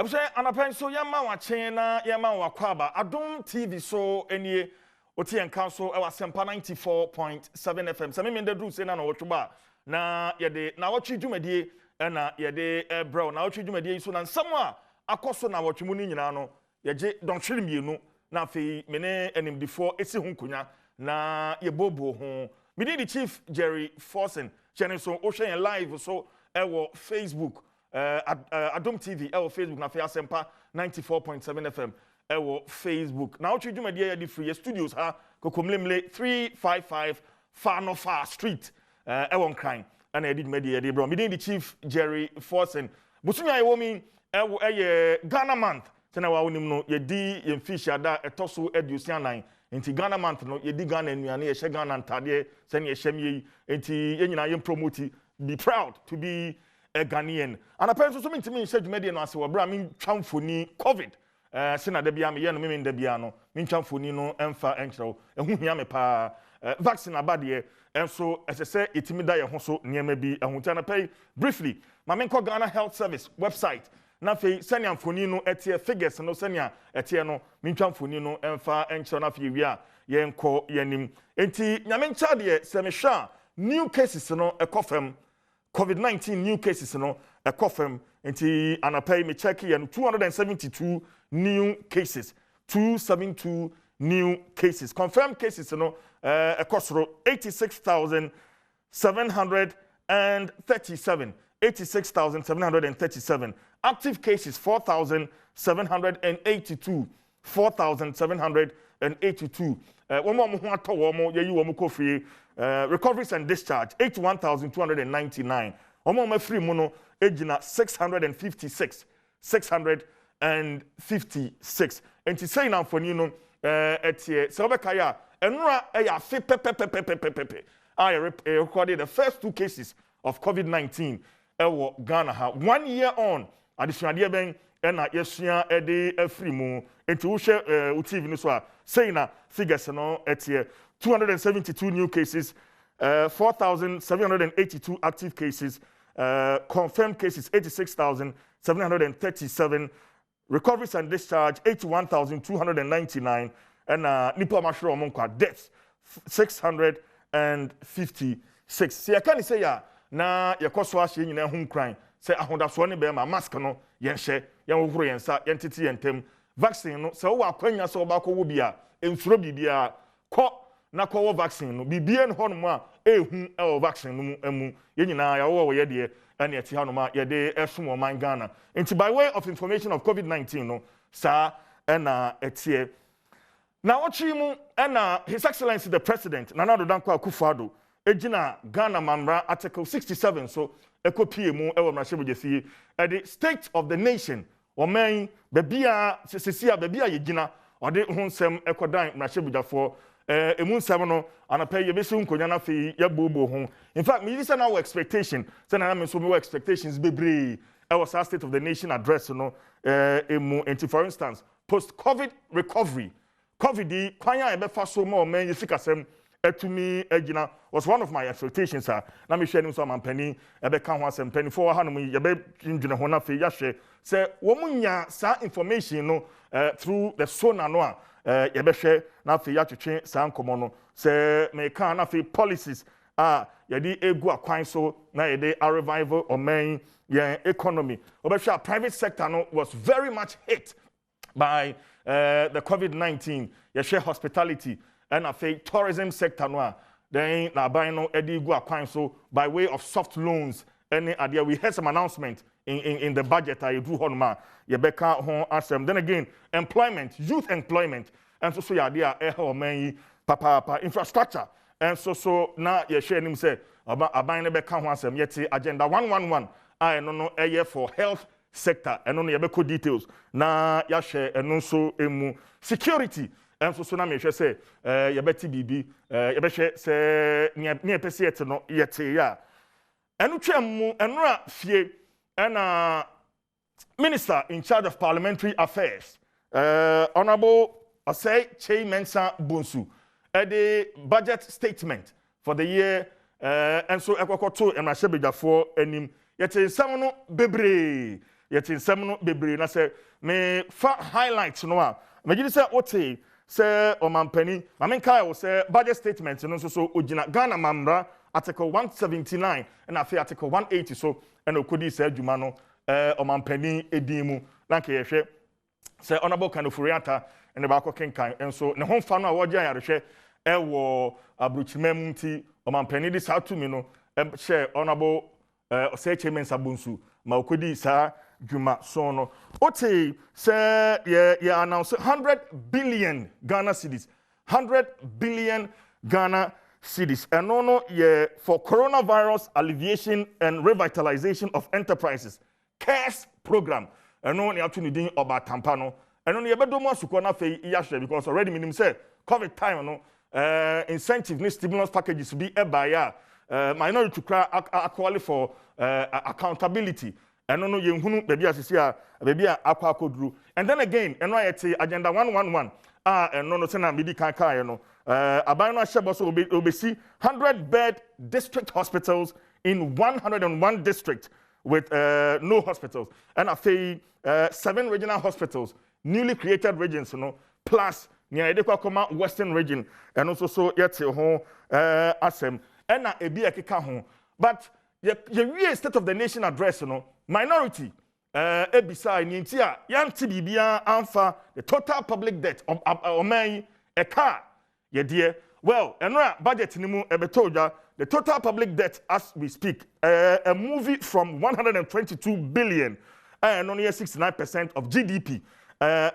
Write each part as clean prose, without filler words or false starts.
say anapen so yama wa chen na yama wa kwaba Adom TV so enie oti en council e wa sempa 94.7 FM. Se me ndedru se na Nnawotwe ba na yede Nnawotwe dwumadie na yede bro Nnawotwe dwumadie so na nsam a akoso Nnawotwe mu ni nyina no yeje donhwere mienu na afei mene enimdifo esi hu nkonya na ye bobo ho me di chief Jerry Forsen channel so o hwe live so e wo Facebook Adom TV ewo Facebook na fe asempa 94.7 FM ewo Facebook na ochi dwumadie ya di free studios ha kokomlemle 355 Far Street ewo nkran ana edi dwumadie ya di bro me di chief Jerry Forsen busunya ye wo mi ewo Ghana month tena wa wonim no ye di ye fish ada etoso edusianan enti Ghana month no ye di Ghana nuane ye hye Ghana ntade se ne ye hyem yi enti ye nyina ye promote be proud to be a Ghanaian. And apparently, so many said media no ase wabra min twamfoni COVID. Sina de bia me ye no me de bia no min twamfoni no emfa enkyerɛw. Ehu hia me pa vaccine abade enso ɛsɛ etimi da ye ho so niema bi ehunta na pay briefly. Ma men kɔ Ghana Health Service website. Na fei sɛnea mfoni no etie figures no sɛnea etie no min twamfoni no emfa enkyerɛw na fei wi a ye nkɔ yanim. Enti nyame ncha de sɛ me hwa new cases no ekɔfam COVID-19 new cases no ekofem enti anapai me check here 272 new cases 272 new cases confirmed cases no ekosoro 86,737 active cases 4,782 one more ho ato wo mo yeyi wo mo kofie recoveries and discharge 81,299 omo ma free mu no ejina 656 enti say na mfoni no etie se obeka ya enura ya fe pepepepepepepe I recorded the first 2 cases of COVID-19 ewo Ghana ha 1 year on additional ben ena yesua ede afri mu enti wo hwe TV no so a say na figures no etie 272 new cases 4,782 active cases confirmed cases 86,737 recoveries and discharge 81,299 and nipa mashro omonkwa deaths 656 see I can say ya na yekoso ahye nyina hu nkran say ahodaso ne be ma mask no yenhye yenwohoro yensa yentiti yentem vaccine no say wo akwanya say obakọ wo bia ensuro bibia ko na ko vaccine no bibia no hono a ehu vaccine no emu ye nyina ya wo ye de ene eti hano ma ye de esom man Ghana enti by way of information of COVID-19 no sa ena etie na ochi mu ena His Excellency the President Nana Addo Dankwa Akufo-Addo ejina Ghana Manra article 67 so ekopie mu ewo mrahyebujesie the state of the nation oman bebia sesia bebia yegina ode ho nsem ekodan mrahyebujafo emu nsem no anapɛ yebesi nkonya na fe yabobo ho in fact me listen our expectation say na me so me expectations bebre was our state of the nation address no emu enti for instance post COVID recovery COVID kwanya ebefa so ma oman yesikasem etumi agina was one of my expectations na me hwe nim so amampani ebeka ho asem pani for ha no yebe ndwene ho na fe yahwe say wo munya sa information no through the sona no a yebehwe na fe yatwetwe sa nkomo no say me kan na fe policies yedi egu akwan so na yedi a revival or main economy obehwe private sector no was very much hit by the COVID-19 yehwe hospitality and a tourism sector no then na buy no edi gu akwan so by way of soft loans any idea we had some announcement in the budget I do honma yebeka ho asem then again employment youth employment and so ya dia man papa infrastructure and so na ye share nim say aban ne beka ho asem yeti agenda 111 I no for health sector and no yebeko details na ya share eno so emu security and so na me hwe say yebeti bibi yebehwe say ne pese yete no yete ya enu twam enura fie and Minister in charge of Parliamentary Affairs, Honorable Osei Chei Mensa Bonsu, the budget statement for the year, and so Ekwakoto and Mashebija for enim. Yet, Samono Bebre, yet in some no bebre na say me fa highlights no a me gidi say ote say omampani ma me kai wo say budget statement no so ogina Ghana Mamra article 179 and afi article 180 so and okodi say adwuma no omampani edin mu na ke yehwe say honorable Kanofuriata and ba ko kenkan enso ne ho fa no a wo gya yarehwe wo abruchimam nti omampani di sa tumi no share honorable Osechemen Sabunsu ma okodi sa dwuma so no ote say yeah announce 100 billion Ghana cedis 100 billion Ghana cedis and no yeah for coronavirus alleviation and revitalization of enterprises CARES program and no ne atu ni din oba tampa no and no ye bedo mo asuko na fe yahwe because already minim say covid time no incentive ni stimulus packages be ebaya minority to cry actually for accountability and no ye hunu baby asisi a baby akwa akoduru and then again and no yete agenda 111 and no say na medi kan kai no aban no ahye boso obesi 100-bed district hospitals in 101 districts with no hospitals and afei 7 regional hospitals newly created regions no plus near Edekwa Western region and also so yet ho asem and na ebi ekeka ho but ye state of the nation address no minority ebisa ni ntia yanti bibia amfa the total public debt oman eka ye dear well enra budget ni mu ebetodwa the total public debt as we speak a movie from 122 billion and only 69% of GDP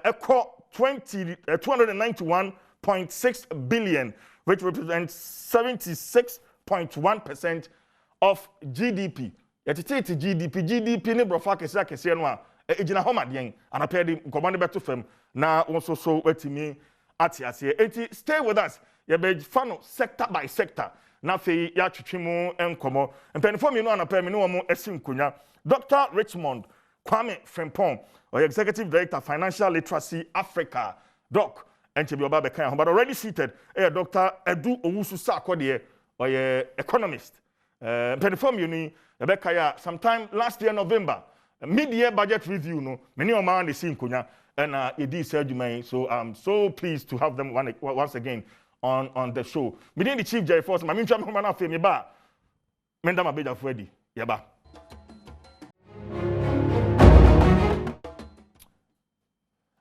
equal 291.6 billion, which represents 76.1% of GDP. Yet GDP ne brofa kese no a ejina homa den anapedi nkomane beto fam na wonso so wetimi atiase. Enti stay with us. Ye be fano sector by sector. Na fe ya twetwemu enkomo. Mpenifo mi no anapedi no mo esinkonya. Dr. Richmond Kwame Frimpong, or Executive Director, Financial Literacy Africa, Doc, and to be about but already seated, Dr. Edu Owusu Sakode, or economist. Perform uni, Rebecca, sometime last year, November, mid-year budget review, no, many of man is in Kunya, and Edi Serjume, so I'm so pleased to have them once again on the show. Within the Chief Jerry Force, my main champion, Femi Ba, Mendama Beja Freddy, Yaba.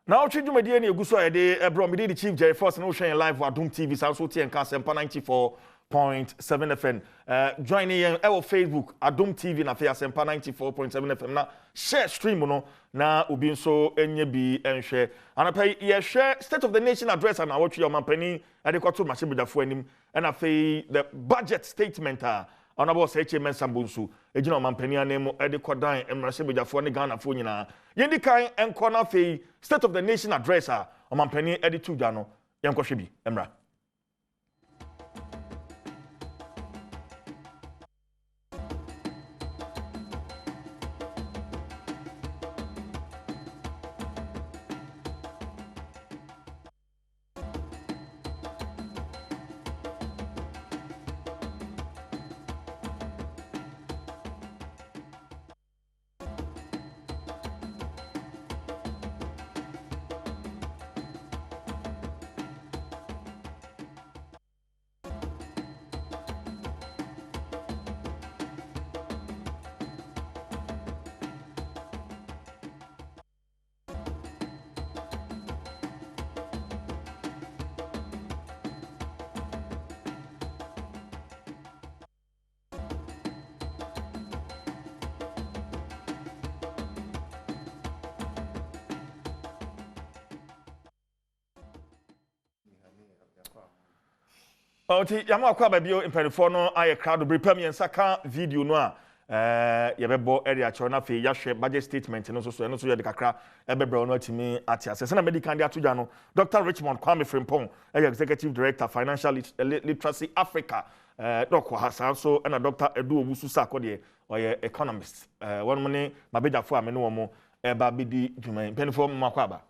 Now, change my DNA. Guso ede bro. Me the Chief Jerry Force and Ocean live for Adom TV. So TN Sempa 94.7 FM. Joining our Facebook Adom TV na fe Sempa 94.7 FM. Na share stream no na obi so enye bi enhwe. Anapay ye share State of the Nation address and Nnawotwe Yi Omampani adekwato machibedafo anim. And afei the budget statement Honorable Osechemen Sabunsu ejina Omampani anemo edekwadan emrasebedafo ne Ghana fo nyina. Yendi kan enko na fei State of the Nation address Omampani editu dwa no yenkohwe bi emra. Oti yama kwa babio imperifo no aye crowd brepam yensaka video no a yebebo area chona fe yahwe budget statement no so ye de kakra ebebro no atimi atiase se na medical de atoja no Dr. Richmond Kwame Frimpong Executive Director Financial Literacy Africa Dr. Hassan so na Dr. Edu Owusu Sakode oye economist one money mabejafo amene wo mo eba bidi dwuma imperifo makwa ba.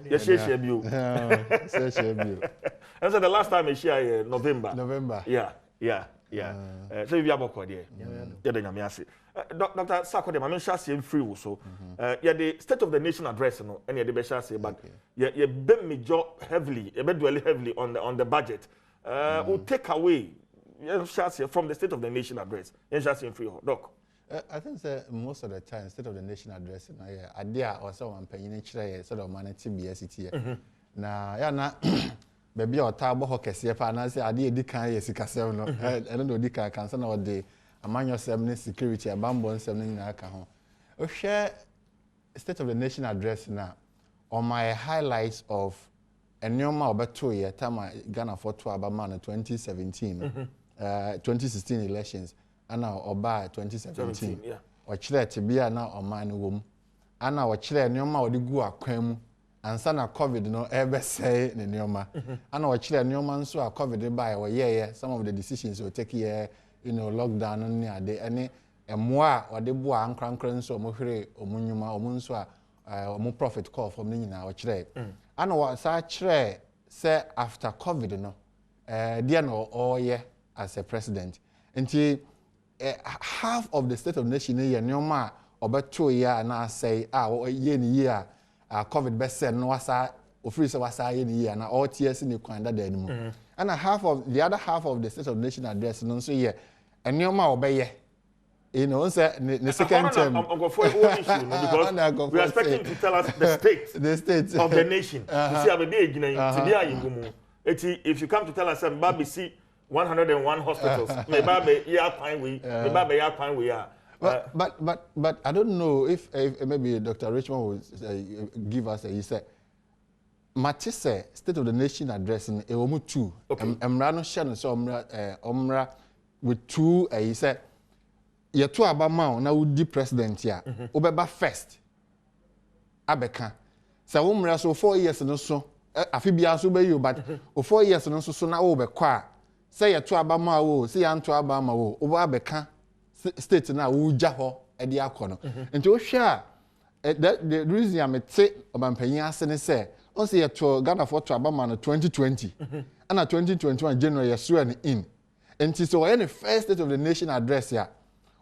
Yes, share bio. Share bio. And so the last time I share November. November. Yeah. Yeah. So you have a code there. Yeah, the Yamiasi. Dr. Sako, the Mamma Shasi free also. Yeah, the State of the Nation address, no, any of the Beshasi, but you bet me job heavily, you bet dwell heavily on the budget. Will take away from the State of the Nation address. Shasi free, Doc. I think that most of the time, State of the Nation address, idea or someone paying sort of money TBS here. Now, yeah, now. Baby or tabo hokesi pa na say ade edi kan ye sikasem no eno no edi kan kansa na ode amanyo sem security abambo nsem no nyina aka ho o hwe State of the Nation address na on my highlights of enyoma obeto ye time Ghana for to abama na 2017 2016 elections ana oba 2017 o kire tebia na oman wom ana o kire enyoma ode gu akwan mu ansa na COVID no ebe say ne neoma ana o kire neoma nso a COVID by we ye some of the decisions we take here lockdown ni ade ene emoa o de bo ankrankran nso mo hwere omunyuma omunso a omu profit call from ni nyina o kire ana wa sa kire say after COVID no dia no oye as a president nti half of the State of the Nation ye neoma obeto ya na say ye ni ye COVID best no wasa ofiri se wasa ye ni na all tears ni kwanda da animu and the other half of the State of the Nation address no so ye enioma obeye say the second term I'm going for own issue because we are expecting to tell us the state of the nation you see abede egina to be ayingumu if you come to tell us baby see 101 hospitals me babe ya kwan we me babe ya kwan we are But I don't know if maybe Dr. Richmond will give us he said Matisse State of the Nation address in Ewomu 2 Emra no share so omra with 2 he said ye to abama na wudi president ya obeba first abeka say omra so 4 years no so afibia so be you but 4 years no so na wo be kwa say ye to abama wo say ya to abama wo oba abeka state na wuja ho e de akono nti o hwe the reason am te obampanyin ase ne say on say to Ghana for to abama no 2020 and 2021 January year and in nti so any first State of the Nation address ya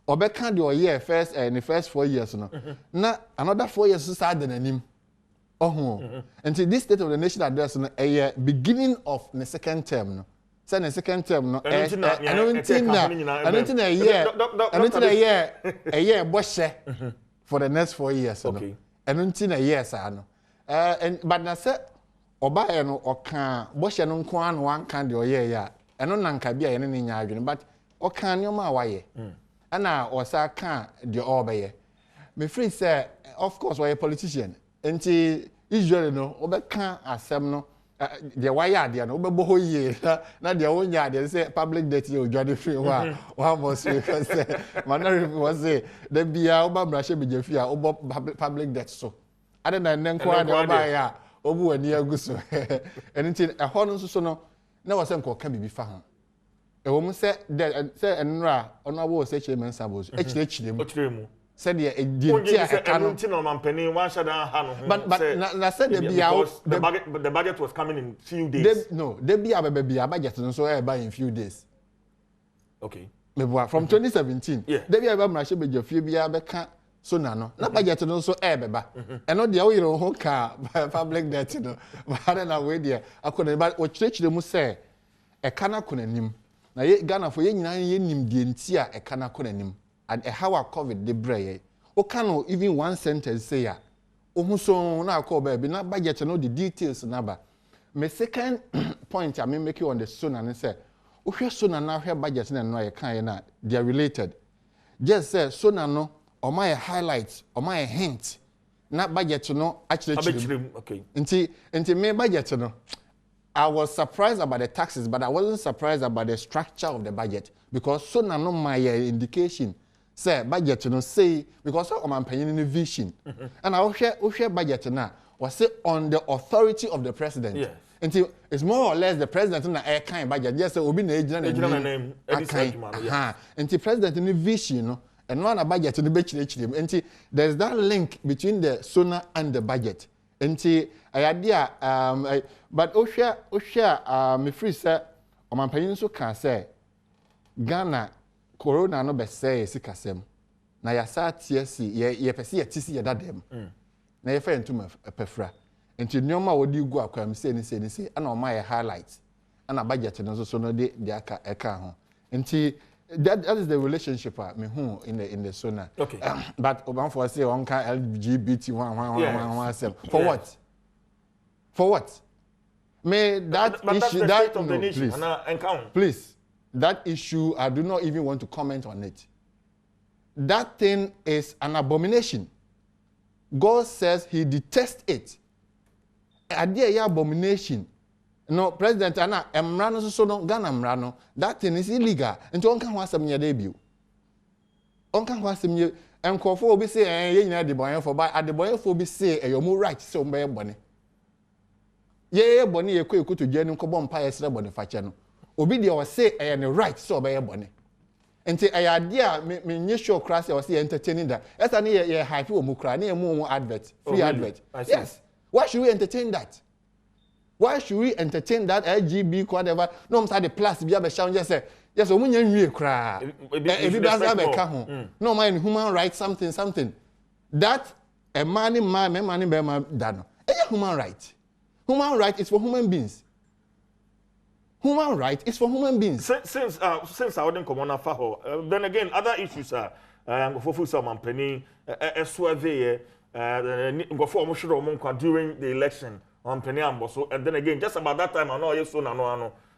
obeka de o year first in the first 4 years no na another 4 years start than anim nti this State of the Nation address no a beginning of the second term no say the second term no I don't think a year boshe for the next 4 years no I don't think a year sa no but na say oba ye no oka boshe no nko an wan kan de oye ya eno nanka bia ye ne nya adwene but oka nyoma awaye ana osa kan de obeye me free say of course we a politician enti usually no obeka asem no the wire there no obebo hoye na the onya there say public debt you jwade free wa was because manari was say the bia oba brashe bejefia obo public debt so ade na nenko ade oba ya obu ani aguso enti ehọ no so no na wose nko ka bibi fa ho ewo mu say enra ono abo se chairman sabos echire mu said the but said the budget was coming in few days. They be a budget so buy in few days. Okay. From 2017, they be a few be so no. Na budget no so beba. And not the way home car public debt no. But na way there. I could but what church them say e kana konanim. Na ye Ghana for ye nyina ye nim die ntia e kana konanim. And how a COVID de bray o can even one sentence say ya o so na call baby na budget no the details na ba my second point I mean make you on the sona and say o hwe sona na hwe budget na no ye kan na they are related just say sona no o my highlights o my hint na budget no actually okay nti me budget no I was surprised about the taxes but I wasn't surprised about the structure of the budget because sona no my indication say budget no say because of my opinion vision and I will share budget now was say on the authority of the president until it's more or less the president na air kind budget just say obi na ejina name until president in vision no and no na budget no be chire until there's that link between the sona and the budget until idea but o share me free say o my opinion so can say Ghana corona no be say sikasem na ya sa TSC ye pese ye tisi ye dadem na ye fa ntuma pefra enti nyoma wodi gu akwam se ni ana o ma ye highlight ana budget no so no de aka eka ho enti that is the relationship me who in the Sona. Okay. But Obama for say on can LGBT one for what? For what? May that but issue that's the that of the no, nation. please, that issue I do not even want to comment on it. That thing is an abomination. God says He detests it. A abomination. No, President Anna, Emrano so no Ghana Mrano, that thing is illegal. And you can't want some your debut. On can't want some you and call for be say, you know, the boy for by at the boy for be say, you're more right, so by bonny. Ye bonny, a quick to Jenny Cobon Pies Rabon Fachano. Obidia was say, I am right, so by a bonny. And say, I idea, me show class or see entertaining that. As I need a high for Mukra, near more advert, free advert. Yes. Why should we entertain that? Why should we entertain that LGB whatever? No, I'm sorry, the plus be a shout just say yes, we need cry. If you does have a car, no mind human rights something. That a money dano. Human right. Human right is for human beings. Human right is for human beings. Since I wouldn't come on a then again other issues are for some penny a survey go for during the election. On Penny Amboso, and then again, just about that time, I know yes, so no,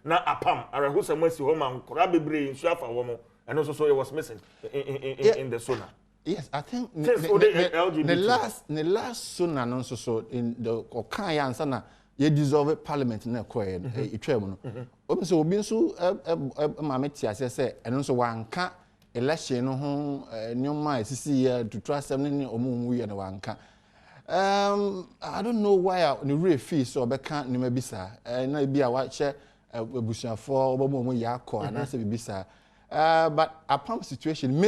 now apam, I who some mercy home and Korabi brain, Shafa woman, and also so it was missing in the Sona. Yes, I think the last Sona non so in the Okaya Sana, ye dissolve parliament in a quiet, a tremor. So, been so Mametia say, and also one cat election home, new my CC to trust something or moon we and one cat. I don't know why the real fee so be can't name bisa na be a watch bushia for obomo yakọ and answer bisa but upon situation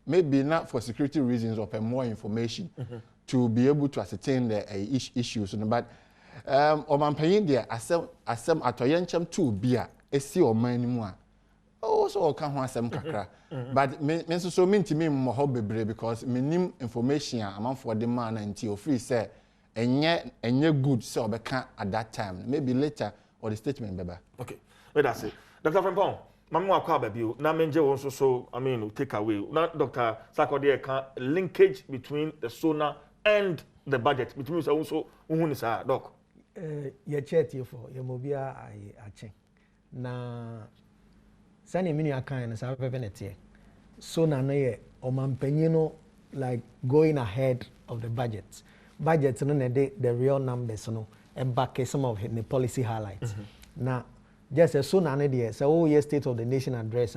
maybe not for security reasons or more information to be able to ascertain the issues but omampanyin there asem atoyenchem to bia esi oman ni mu a also can ho asem kakra but me so me mo ho bebre because me nim information am for the man until free say enye good so obeka at that time maybe later or the statement beba. Okay, wait that's it. Dr. Frimpong, mamu akwa baby na menje won so I mean take away. Now Dr. Sakode can linkage between the Sona and the budget between also unhuni sa doc. Ye chat for ye mobia I check. Na sani mini akan na sa pepenete. So na no ye omampanyin like going ahead of the budget. Budget no na the real numbers no and back some of the policy highlights. Now just so na no there so ye state of the nation address.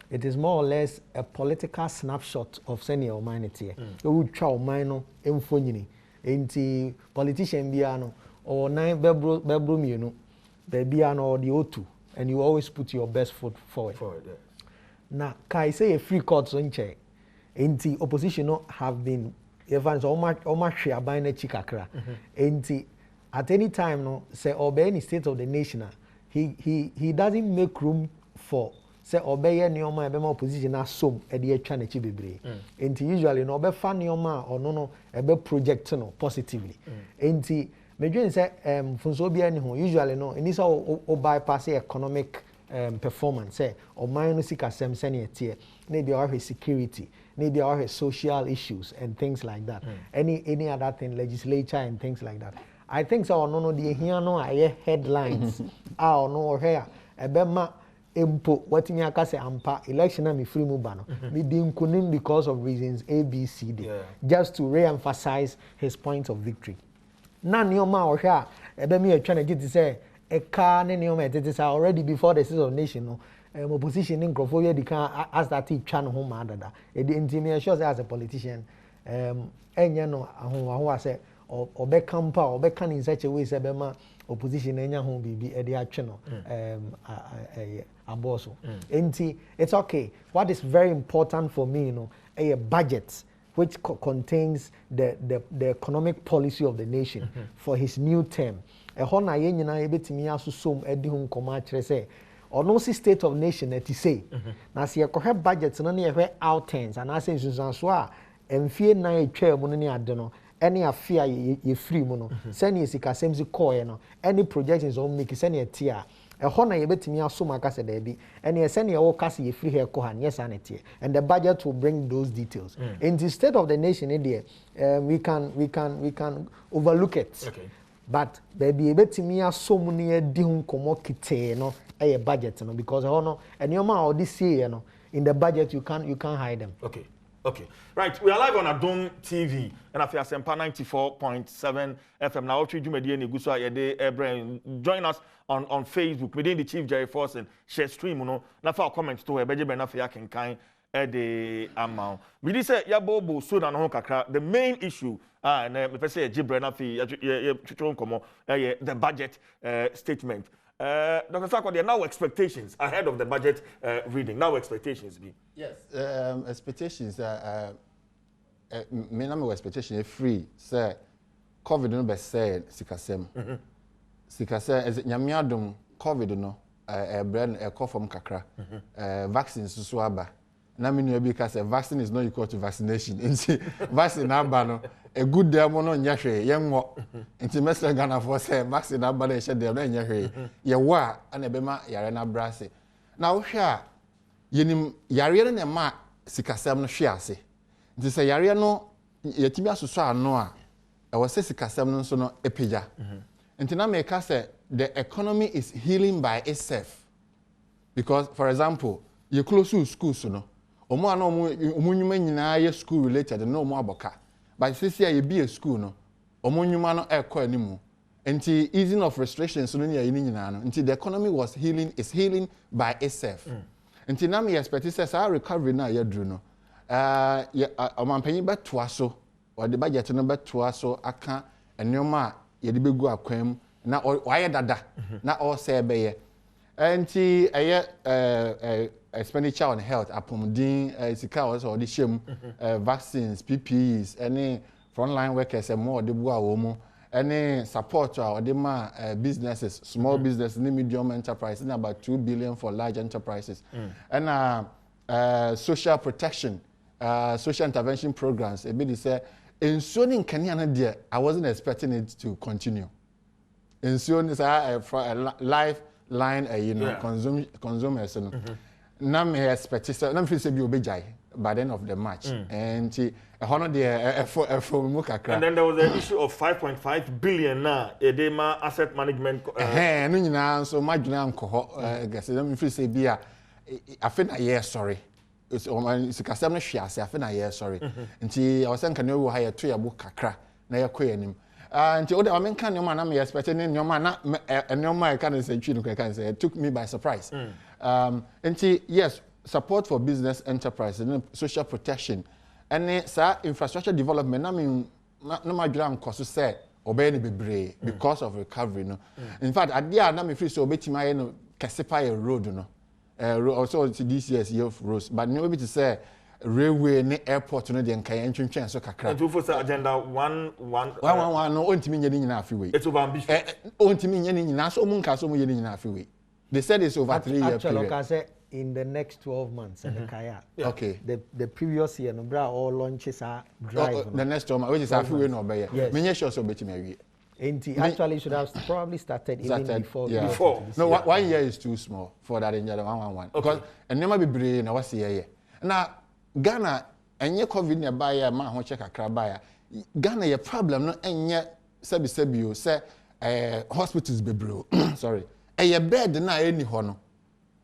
It is more or less a political snapshot of senior humanity. You would try mine info nyini. Enti politician biano or nine bedroom you know the biano or the O2 and you always put your best foot forward. Now, kai say a free court on chair. Enti opposition no have been events almost share by na chikakra. Enti at any time no say obey any state of the nation he doesn't make room for say obey nioma ebe ma opposition asom e de atwa na chi bebre. Enti usually no obe fa nioma or no ebe project no positively. Enti medwen say funso bia ni ho usually no ini say o bypass economic performance say or minus sikasem senior tier maybe our security maybe our social issues and things like that any other thing legislature and things like that I think so no the here no aye headlines ah no here ebema empo watimi aka say ampa election na me free mu ba no me be nkunim because of reasons ABCD just to re-emphasize his point of victory na nioma o hwe a ebemi atwa na giti say a car already before the season of nation no opposition in Crawford the can as that he chan home adada e the intimidation as a politician enya no aho say or be campa or be can in such a way say be ma opposition enya ho bibi e dey atwe no aboso enti it's okay. What is very important for me a budget which contains the economic policy of the nation for his new term. A hona ye nyina ebetimi asosom edi hu nkoma kire se or no see state of nation that say na se yekohwe budget no na yehwe outends and ase nsunsuanso a emfie na etwa mu no ne ade no any afia ye free mu no send sikasem si call no any projections on make send ye tia ehɔ na yebetimi asom aka se da bi ene send ye wo kase ye free here ko ha yes anete and the budget will bring those details in the state of the nation in there we can overlook it but baby yebetimi asom ne edi hu komo kite no a budget no because no and your man this year no in the budget you can't hide them. Okay. Right. We are live on Adom TV and after Sempa 94.7 FM. Now, Nnawotwe Yi join us on Facebook within the Chief Jerry Force and share stream. No, na for comments to Beje Benafia can kind the amount. We did say Yabobo Sudan no kakra. The main issue and me say Jibrena fi the budget statement. Dr. Sako, there are now expectations ahead of the budget reading. Now expectations be. Yes, expectations. Me na expectation free. Say COVID no be say sikasem. Sikasem is nyame adom COVID no brand from kakra. Vaccines so aba. Na me no be ka say vaccine is not equal to vaccination. Nti vaccine aba no a good day mo no nya hwe yenwo. Nti mesle Ghana for say vaccine aba na hwe dem na nya hwe. Ye wo a na be ma yare na brase. Na wo hwe a yenim yare na ma sikasem no hwe ase. Nti say yare no yetimi asoso ano a e wo say sikasem no so no epija. Nti na me ka say the economy is healing by itself. Because for example, you close schools no omo ana omo nyuma nyina ye school related no omo aboka but since ye be a school no omo nyuma no ekọ animu nti easing of restrictions no ne nyina no nti the economy was healing is healing by itself nti na me expect say our recovery na ye dru no omampanyi betoa so or the budget no betoa so aka enoma ye de begu akwam na waye dada na all say be ye nti expenditure on health apomdin sika also the shame vaccines PPEs any frontline workers and more the bua wo any support or the ma businesses small business and medium enterprises and about 2 billion for large enterprises and social protection social intervention programs a bit say ensuring Kenya there I wasn't expecting it to continue ensuring is a lifeline consumers na me expect say na me feel say bi obejai by the end of the match and hono there from mu kakra and then there was an issue of 5.5 billion na edema asset management no nyina so madwuna anko guess na me feel say bi a afi na ye sorry it's kasem no hwe ase afi na ye sorry nti I was saying kan you ha ye to ye bu kakra na ye koyanim nti o da me kan nyoma na me expect ne nyoma na nyoma kan say twi no kan say it took me by surprise and yes, support for business enterprise and social protection and infrastructure development. I mean, no my grand cost say obey bebre because of recovery. No, in fact, at the end, me free so obey my no Kasipa road no. Also this year's year of roads, but maybe to say railway ne airport no dey nkan entwentwen so kakra. And for agenda 1 no ontimi nye ni nyina afiwe. It's over ambitious. Ontimi nye ni nyina so mun ka so mu ye ni nyina afiwe. They said it's over 3 years. Actually, like I said, in the next 12 months, Okay. The previous year, no bra all launches are drive. The next 12 months, which is halfway no obey. Yes. Many sure so bet me. Actually, should have probably started even before. Yeah. Before. No, 1 year is too small for that in 111. Because and never be brain. I was here. Now Ghana and your COVID near buy a man who check a crab buyer. Ghana your problem no and yet sebi say hospitals be bro. Sorry. A bed na any hono.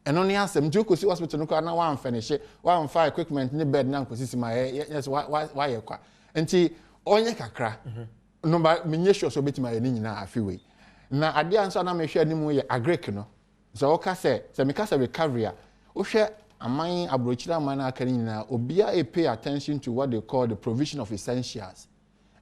And only ask them to go see hospital no na one finish it, one fire equipment in the bed now because my yes why you kwa. Enti onye kakra. No ba menye sure so beti my ni nyina afiwe. Na ade anso na me hwe animu ye agrek no. So o ka say me ka say recovery a o hwe aman abrochira aman aka ni nyina obia pay attention to what they call the provision of essentials.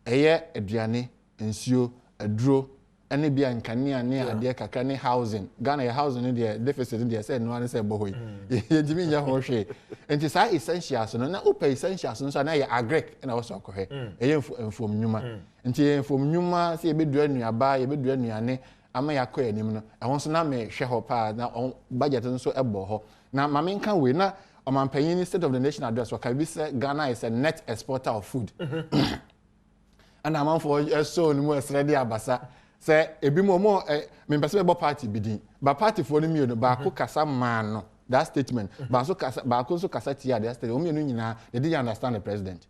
Eye aduane, nsuo, aduro any be an kania near a kakra ne housing. Ghana housing in the deficit in the said no one said boy. Jimmy Yahoshi. And it's essentials no na open essentials no na ya agrek and also kohe. E from Numa. Nti from Numa say be dua nuaba, ye be dua nuane ama yakɔ anim no ɛho nso na me hwɛ hɔ pa na budget nso ɛbɔ hɔ na ma me nka we na ɔmanpanyin State of the Nation address waka bi say Ghana is a net exporter of food and amanfo so no mu esrede abasa say ebi mo me pese be party bidin ba party fo no mienu ba ko kasa man no that statement ba so kasa tia that statement o mienu nyina they didn't understand the president.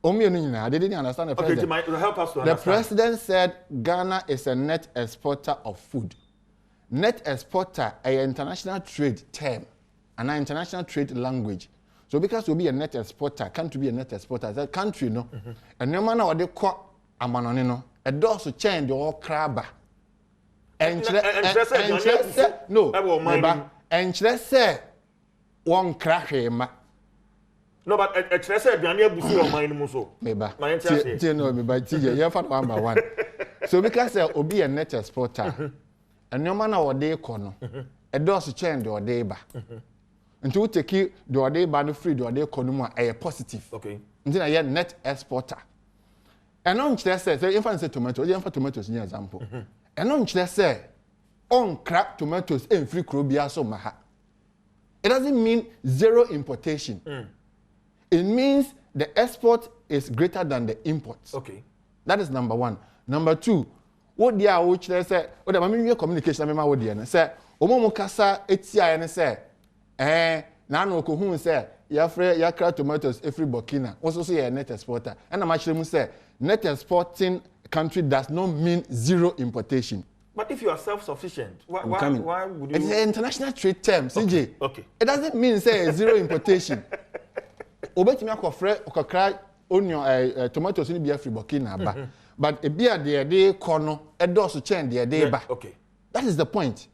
They didn't understand the president. Okay, help us to understand. The president said Ghana is a net exporter of food. Net exporter is an international trade term, an international trade language. So because we be a net exporter, can't be a net exporter. That country, no. And no matter what they call a manonino, a does to change the all crabber. And no, and say one crash no, but a treasure Biania Busu or mine Muso. Maybe. My answer no, but you're one by one. So because there will be a net exporter, and no matter what they call, a does change or day back. Until take you do day ban free do day economy a positive. Okay. Until I net exporter. And on say if I say tomatoes, you for tomatoes in example. And on say on crap tomatoes and free crobia so maha. It doesn't mean zero importation. It means the export is greater than the imports. Okay. That is number one. Number two, what they are which they say, what I mean communication I what they say, omo kasa etia and say, na no ko hu say, ya kra tomatoes every Burkina. Also say a net exporter. And I'm actually say net exporting country does not mean zero importation. But if you are self-sufficient, why would you? It's an international trade term, CJ. Okay. It doesn't mean say zero importation. Obetimi akofre okakra onion tomatoes ni bia free Burkina ba but e bia de kono e doso chen de ba. Okay. That is the point.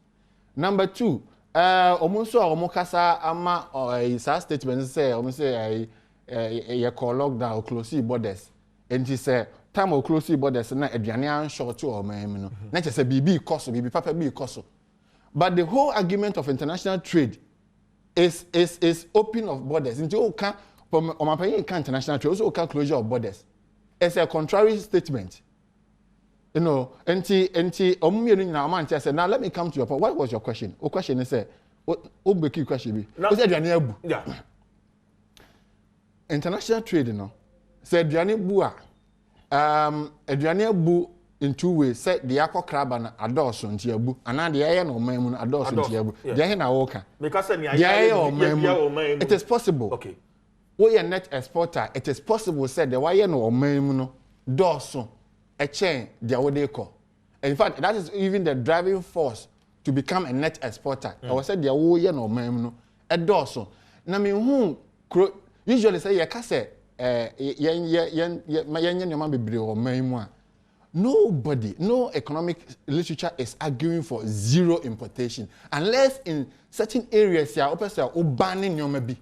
Number two, omunso omukasa ama sa statement say omun say ye call lockdown close borders and he say time o close borders na aduane an short o man no na che say bibi koso bibi papa bi koso. But the whole argument of international trade is open of borders into o kan international trade also can closure of borders. It's a contrary statement. You know, now let me come to your point. What was your question? Your question is what key question be? Yeah. International trade, you know. Said Adriania bu in two ways. Said the aqua crab and adorso into your book, and now the air or mamun adorso into your book. Because it is possible. Okay. We are net exporter. It is possible said the why no mamun dorso a chain the what they call. In fact, that is even the driving force to become a net exporter. I was said the way no mamun a dorso. Na me who usually say yakase nobody, no economic literature is arguing for zero importation unless in certain areas ya opesa o banning your maybe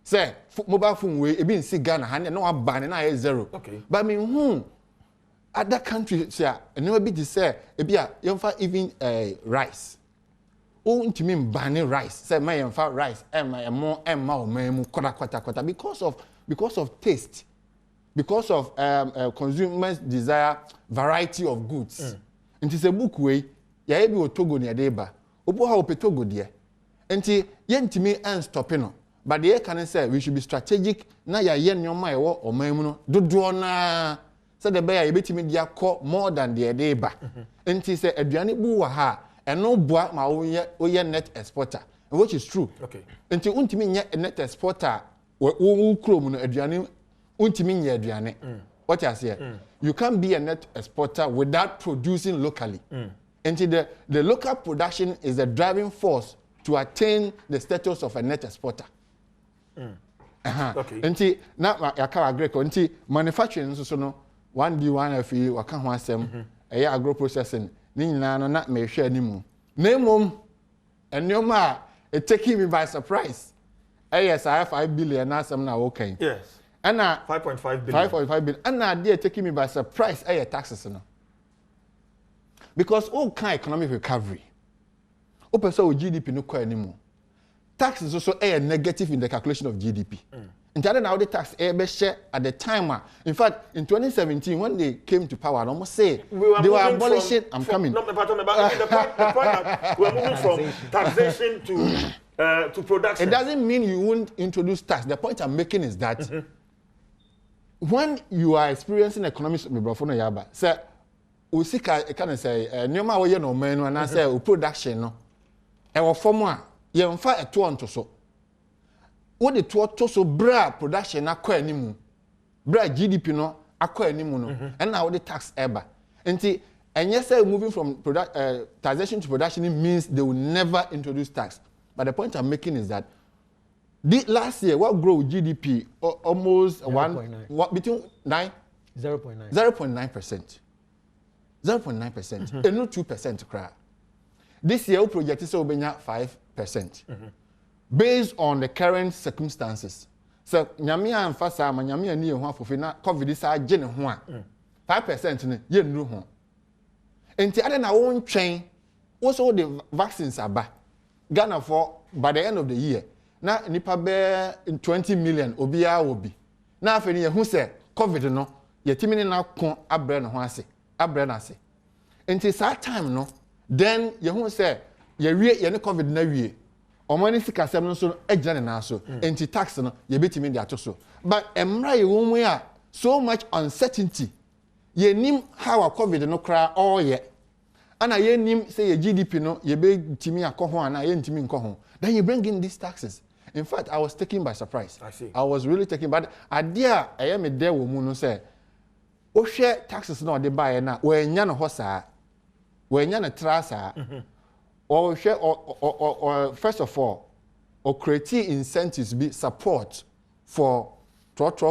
say mobile phone way e be in Ghana and no one banning na zero. Okay. But I mean other countries ya no be the say e be even rice o ntimi banning rice say my yemfa rice more o memu kwata because of taste, because of consumers desire variety of goods. And it's a book way, ya ebi o Togo ni adeba. Obo ha ope Togo die. Enti yentimi and stopping. But the can say we should be strategic na ya yen nyoma ewo oman mu no dodo na say the bear ebetimi dia call more than the adeba. Enti say aduane bu wa ha eno boa ma oye net exporter, which is true. Okay. Enti untimi nye net exporter wo krom no aduane untimi nye aduane. What I say, you can't be a net exporter without producing locally. And the local production is the driving force to attain the status of a net exporter. Okay. And now I can't agree. And manufacturing so no 1D 1FE waka ho asem agro processing ni nyina no na me hwe animu. Name enoma it taking me by surprise. Yes, I have 5 billion now some now okay. Yes. And 5.5 billion. 5.5 billion. And they are taking me by surprise. Taxes no. Because all kind economic recovery. Open so GDP no quite anymore. Tax is also negative in the calculation of GDP. Instead now the tax share at the time. In fact, in 2017, when they came to power, almost say they were abolishing. I'm coming. No, the point that we're moving from taxation to production. It doesn't mean you won't introduce tax. The point I'm making is that when you are experiencing economic yaba, say, usika can I say, nyoma we no man and I say production no. Ewa form ye mfa eto onto so. What the to so bra production akwa animu. Bra GDP no akwa animu no. And now the tax eba. Enti enye say moving from taxation to production means they will never introduce tax. But the point I'm making is that last year what grew GDP almost 0.9. Between 9 0.9. 0.9%. 0.9%. And not 2% cry. This year, we project is over 5%. Based on the current circumstances. So, Nyamia and Fasa, Nyamia near one for Fina, COVID is our general 5% in a year. And the other own train, also the vaccines are back. Ghana for by the end of the year. Now, nipa bear in 20 million, Obia will be. Now, if any who say COVID no, ye timini na kon abre no ho ase, abre na ase. Until that time no. Then you who say you ne COVID na wie. Omani sika sem no so ejana na so. Enti tax no you betimi dey ato so. But emra ye won a so much uncertainty. Ye nim how a COVID no kra all ye. Ana ye nim say your GDP no ye betimi akọ ana ye ntimi nkọ ho. Then you bring in these taxes. In fact, I was taken by surprise. I see. I was really taken by idea I am a there woman no say o share taxes no dey buy na we nya no ho saa. When you're a trasa, or share or first of all, or create incentives, be support for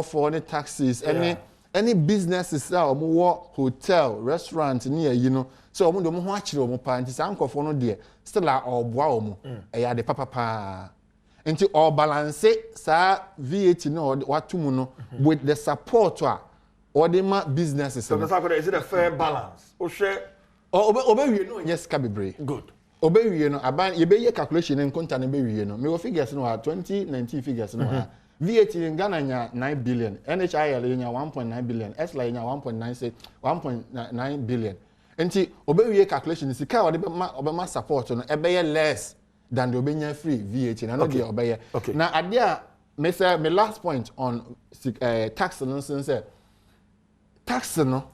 foreign taxes, any businesses or more hotel, restaurant near so I'm going to watch you parents uncle for no dear, still or wow, the papa into all balance sa VAT no what to mono with the support or the businesses. So is it a fair balance? Or share. Obey you know yes can be brave. Good. Obey you know aban you be calculation in content be you know. Me figures no 2019 figures no. VAT in Ghana nya 9 billion, NHIL nya 1.9 billion, SLA nya 1.9 billion. Enti obey calculation is ka obema support no e be less than the obenya free VAT na no dey obey. Now adia me say my last point on tax no say tax no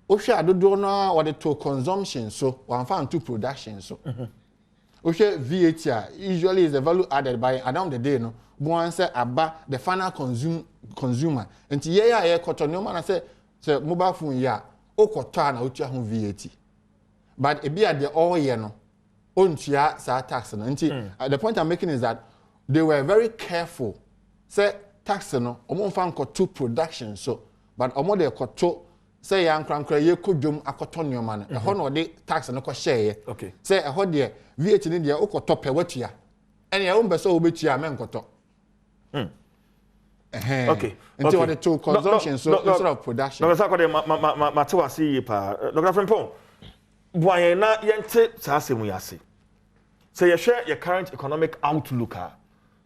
Osha adodo na what to consumption so one found to production so. Osha VAT usually is the value added by around the day no. One say aba the final consumer. And ye koto no man say mobile phone ya o koto na otua ho VAT. But e be at the all year no. Ontua sa tax no. The point I'm making is that they were very careful. Say tax no omo fan koto production so but omo de koto say yan krankra ye kodwom akoto nyoma no ho no de tax no ko share okay say ho de VAT ni de okoto pe watua ene ya umbe so obetua men koto okay until what the to consumption so instead of production no say ma te wase yi pa Dr. Frimpong boyen na yente sa asemu yase say you share your current economic outlook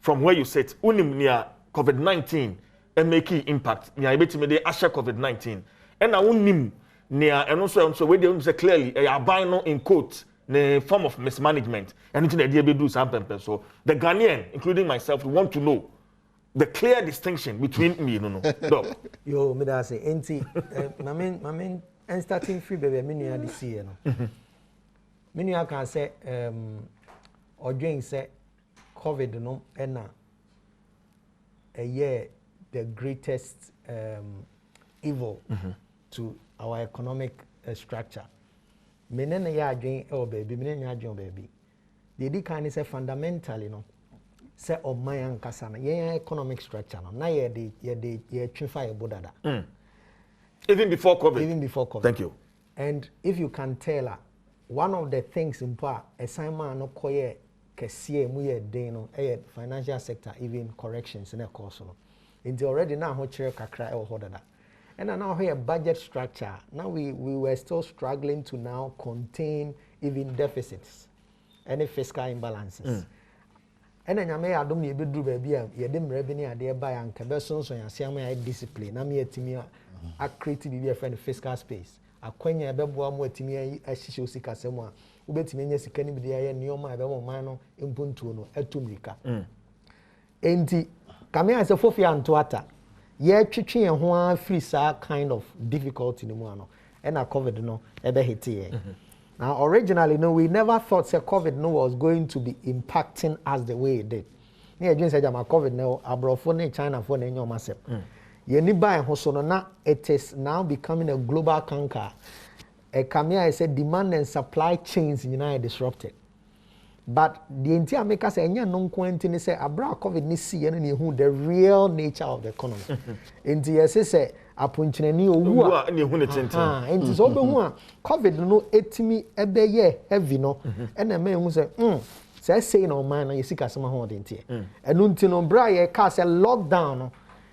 from where you sit unim near COVID-19 and make impact near ebetime de asha COVID-19 and I won't name near and also we don't say clearly a buy no in quote the form of mismanagement anything that they do something so the Ghanaian including myself want to know the clear distinction between me no yo me da say enti my main and starting free baby me nua this year no me nua can say odwen say COVID no na a year the greatest evil to our economic structure. Menene ya adwen e baby, menene adwen baby. The di kan say fundamentally no. Say oman yankasa na yen economic structure no. Na ye twifa bodada. Even before COVID. Even before COVID. Thank you. And if you can tell one of the things in part assignment no koye kesiye mu ye den no financial sector even corrections in a course no. It's already now ho chere kakra e ho dada. And now here budget structure. Now we were still struggling to now contain even deficits, any fiscal imbalances. ɛna nyame yɛ adom ne yɛbɛduru baabi a yɛde mmerɛ bi ne adeɛ ba yɛ anka bɛsonson yɛ aseama yɛ discipline na me yɛtumi a create biribi a friend fiscal space akwanya ɛbɛboa mu atumi ahyehyɛ osikasɛm a wobɛtumi anya sika no bi de ayɛ nneɔma a ɛbɛma ɔman no mpontuo no atu mmirika enti kame a sɛ fofi anto ata yɛtwetwe yɛn ho a free saa kind of difficulty no mu ano ɛna covid no ɛbɛhete yɛn now originally no we never thought say covid no was going to be impacting us the way it did ne yɛdwen sɛ gyama covid no aborɔfo ne China fo ne nyɛ ɔma sɛm yɛni ba ɛho so no na it is now becoming a global canker kame a sɛ demand and supply chains nyinaa disrupted but the entire make us enya no nkwenti ni say abra covid ni si ye no ne hu the real nature of the economy enti yes say aponkyerani owu a ne hu ne tenten enti so be hu a covid no etimi ebe ye heavy no na me hu say say na man na yesika sema ho de ntie enu nti no bra ye ka say lockdown no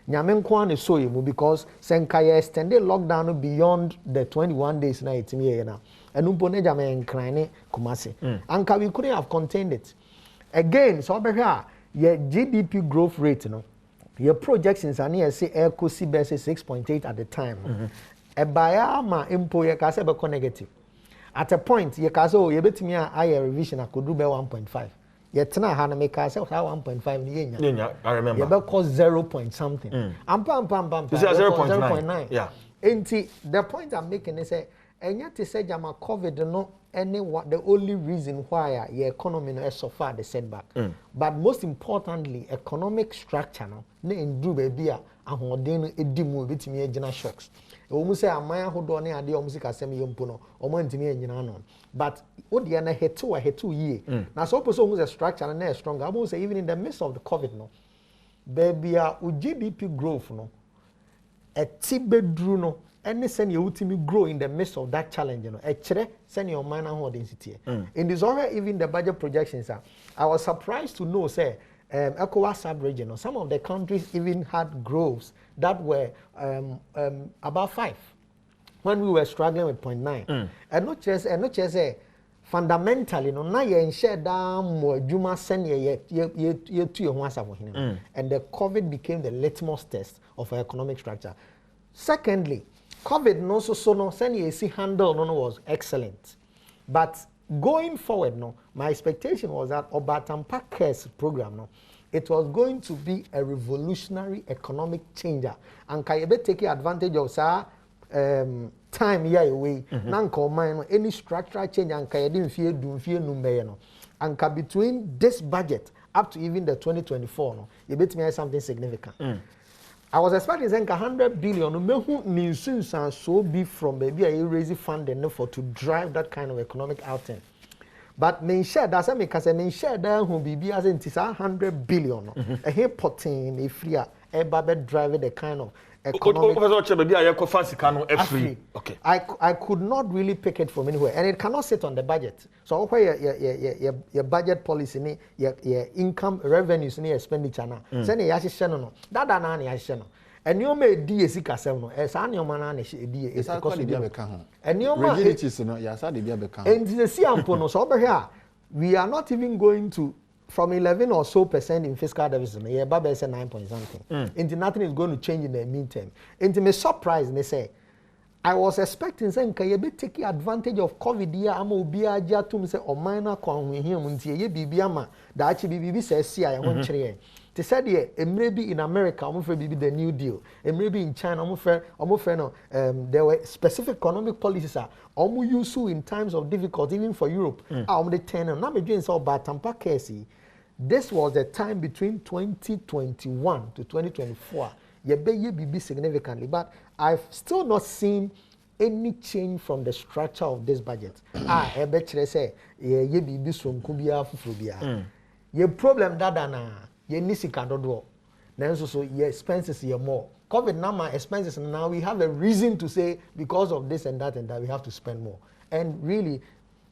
nyame nko an so ye mu because senka ye extended lockdown no beyond the 21 days na etimi ye na enumpo ne jama enkrane kumase anka we couldn't have contained it again so obehwa your GDP growth rate no your projections are near say ecosi be 6.8 at the time ebaya ma impo ye ka say be negative at a point ye ka say o ye betimi a revision akodu be 1.5 ye tena ha na me ka say 1.5 ni yenya I remember ye be cause 0 point something pam 0.9 yeah enti the point I'm making is say enya te say jama covid no any the only reason why your economy no suffer the setback but most importantly economic structure no na enduru ba bia ahoden no edimu betimi agina shocks omu say aman ahodo ne ade omu sika sem yempo no omo ntimi anyina no but odi na hetu yie na so person omu say structure na stronger omu say even in the midst of the covid no baby GDP growth no etibedru no any send you ultimately grow in the midst of that challenge, you know. Actually, send your mind on density. In this already even the budget projections I was surprised to know, say, ECOWAS sub-region, some of the countries even had growths that were about 5 when we were struggling with 0.9. And not just fundamentally, no, now you share down more Juma send ye to your one. And the COVID became the litmus test of our economic structure. Secondly, COVID no so no send you see handle no was excellent. But going forward no, my expectation was that Obatampa Cares program no, it was going to be a revolutionary economic changer. And can you take advantage of time here away? Nanko any structural change and can you didn't fear no. And between this budget up to even the 2024 no, you bet me something significant. I was expecting saying 100 billion mehu means and so be from maybe a raise funding for to drive that kind of economic outing. But me share that's me cause me share that who be as in 100 billion. A here potting a free a baby drive the kind of economic okay. I could not really pick it from anywhere and it cannot sit on the budget. So where your budget policy your income revenues ni expenditure na say na yahye no that na na yahye no enyo ma edi esika sem no e sa nyo ma na na edi e esa ko de bia beka ho enyo ma rigidities no ya sa de bia beka ho and the siampo no so obehia we are not even going to from 11 or so % in fiscal deficit, yeah, Baba said 9 point something. And nothing is going to change in the meantime. And to me surprise, they say, I was expecting saying, can you be taking advantage of COVID here? I'm will be a jatum say or minor con with him until ye be biama that actually BB says, see, I won't trade. They said, yeah, it may be in America, I'm afraid be the New Deal. It may be in China, I'm afraid no, there were specific economic policies almost useful in times of difficulty, even for Europe. I'm the 10 and I'm doing so bad Tampa Casey. This was the time between 2021 to 2024. You be significantly, but I've still not seen any change from the structure of this budget. I bet you say, ye be from Kubia Fufubia. Your problem na ye nisika dodo. Then so your expenses ye more. COVID number expenses now we have a reason to say because of this and that we have to spend more. And really,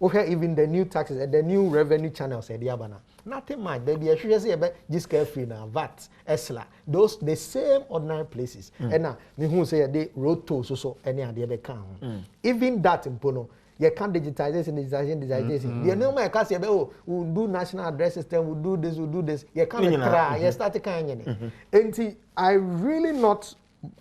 okay, even the new taxes and the new revenue channels said Yabana. Nothing much. Baby, I should say about just carefree now. VAT, ESLA, those the same ordinary places. And now me who say they road to so any idea they can. Even that in Pono, you can't digitization. You know my case, we'll do national address system, we'll do this. You can't try. You start kind. And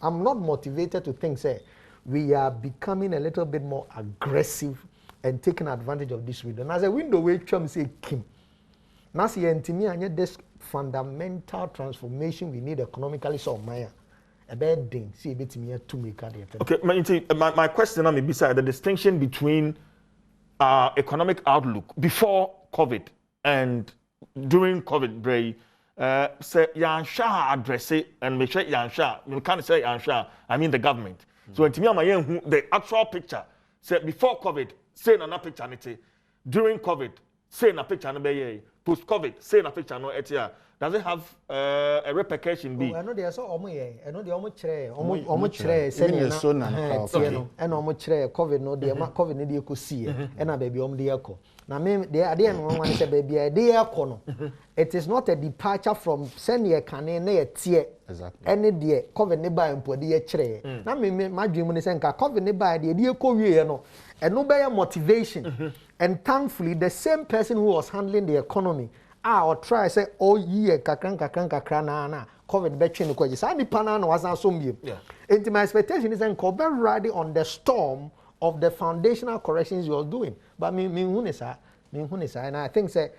I'm not motivated to think, say, we are becoming a little bit more aggressive and taking advantage of this window. And as a window, we say Kim. Now, see, and this fundamental transformation we need economically, so Maya. A bad thing. See, it's me to make it. Okay, my question now may be the distinction between economic outlook before COVID and during COVID, Bray. Say Yansha address it and make sure Yansha. You can't say Yansha. I mean the government. So to me, the actual picture. Say before COVID, say another picture. During COVID, say another picture. Post COVID, say another picture. No, does it have a repercussion? Be? I know they are so I know they almost chere. Send so na. And almost chere COVID. No, they COVID need you could see. And a baby the echo. Now, me they are there. No one say baby idea kono. It is not a departure from send ye can near tier. Exactly. Any day COVID nearby and put the chere. Now me my dream is saying COVID nearby the idea ko we no. And no better motivation. And thankfully, the same person who was handling the economy. Or try say year kakran na COVID betching ko just ani pana was so me. And my expectation is cover riding on the storm of the foundational corrections you are doing. But me hunisa, and I think say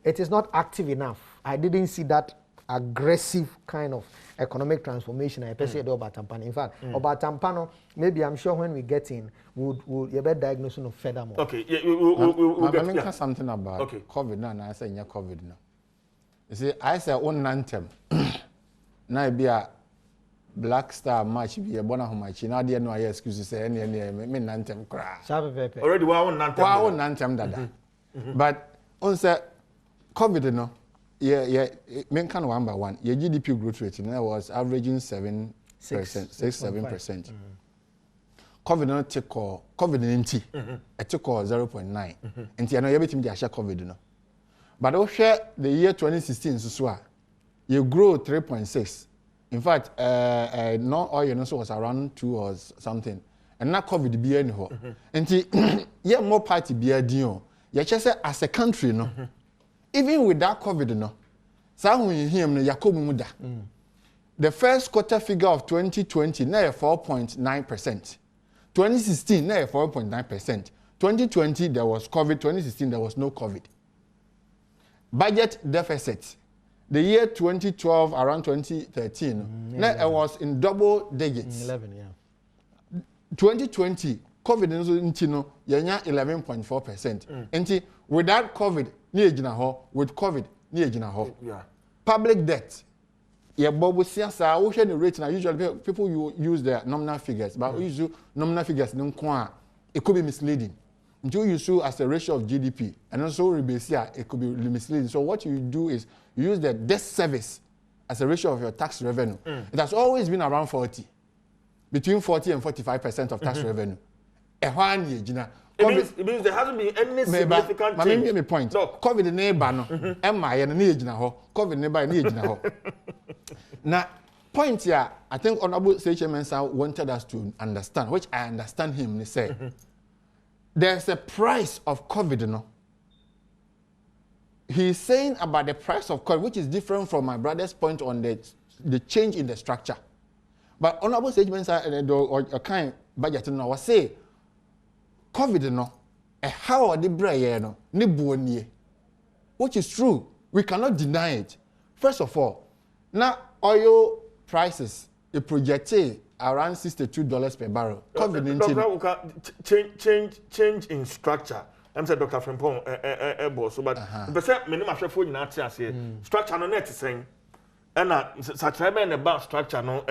it is not active enough. I didn't see that aggressive kind of economic transformation I say about Tampano. In fact, about Tampano, maybe I'm sure when we get in, we'll you better diagnosis of furthermore. Okay, we'll get something about COVID now, and I say COVID now. You see, I say on nantem. Now be a Black Star match be a bona humachi. Now there no excuse say any me nantem cry. Already we on nantem. We on nantem dada. But on say COVID no. Yeah, men can one by one. Your GDP growth rate was averaging 7%. COVID not take or COVID-19. It took 0.9. And you know you better share COVID no. But we share the year 2016 so you grow 3.6. In fact, no oil also was around 2 or something. And now COVID be anyhow. And yeah, more party be a deal. You just say as a country no. Even without COVID, no, the first quarter figure of 2020, now 4.9%. 2016, now 4.9%. 2020, there was COVID. 2016, there was no COVID. Budget deficit. The year 2012, around 2013, now it was in double digits. 11, yeah. 2020, COVID is 11.4%. And without COVID, with COVID, yeah. Public debt. Yeah, but we see as the rate now. Usually, people use their nominal figures, but we use nominal figures. It could be misleading. Until you use as a ratio of GDP, and also it could be misleading. So what you do is you use the debt service as a ratio of your tax revenue. It has always been around 40, between 40 and 45% of tax revenue. It means there hasn't been any significant change. Give me point. Look. COVID neighbor no. COVID neighbor Now, point here, I think Honorable Seyche wanted us to understand, which I understand him. He said, there's a price of COVID, no? He's saying about the price of COVID, which is different from my brother's point on the change in the structure. But Honorable Seyche or kind budget no was say COVID no, how are the brain no, ni which is true. We cannot deny it. First of all, now oil prices are projected around $62 per barrel. COVID-19 change in structure. I'm saying Dr. Frimpong, so but percent minimum share for you structure no net saying. And such about structure no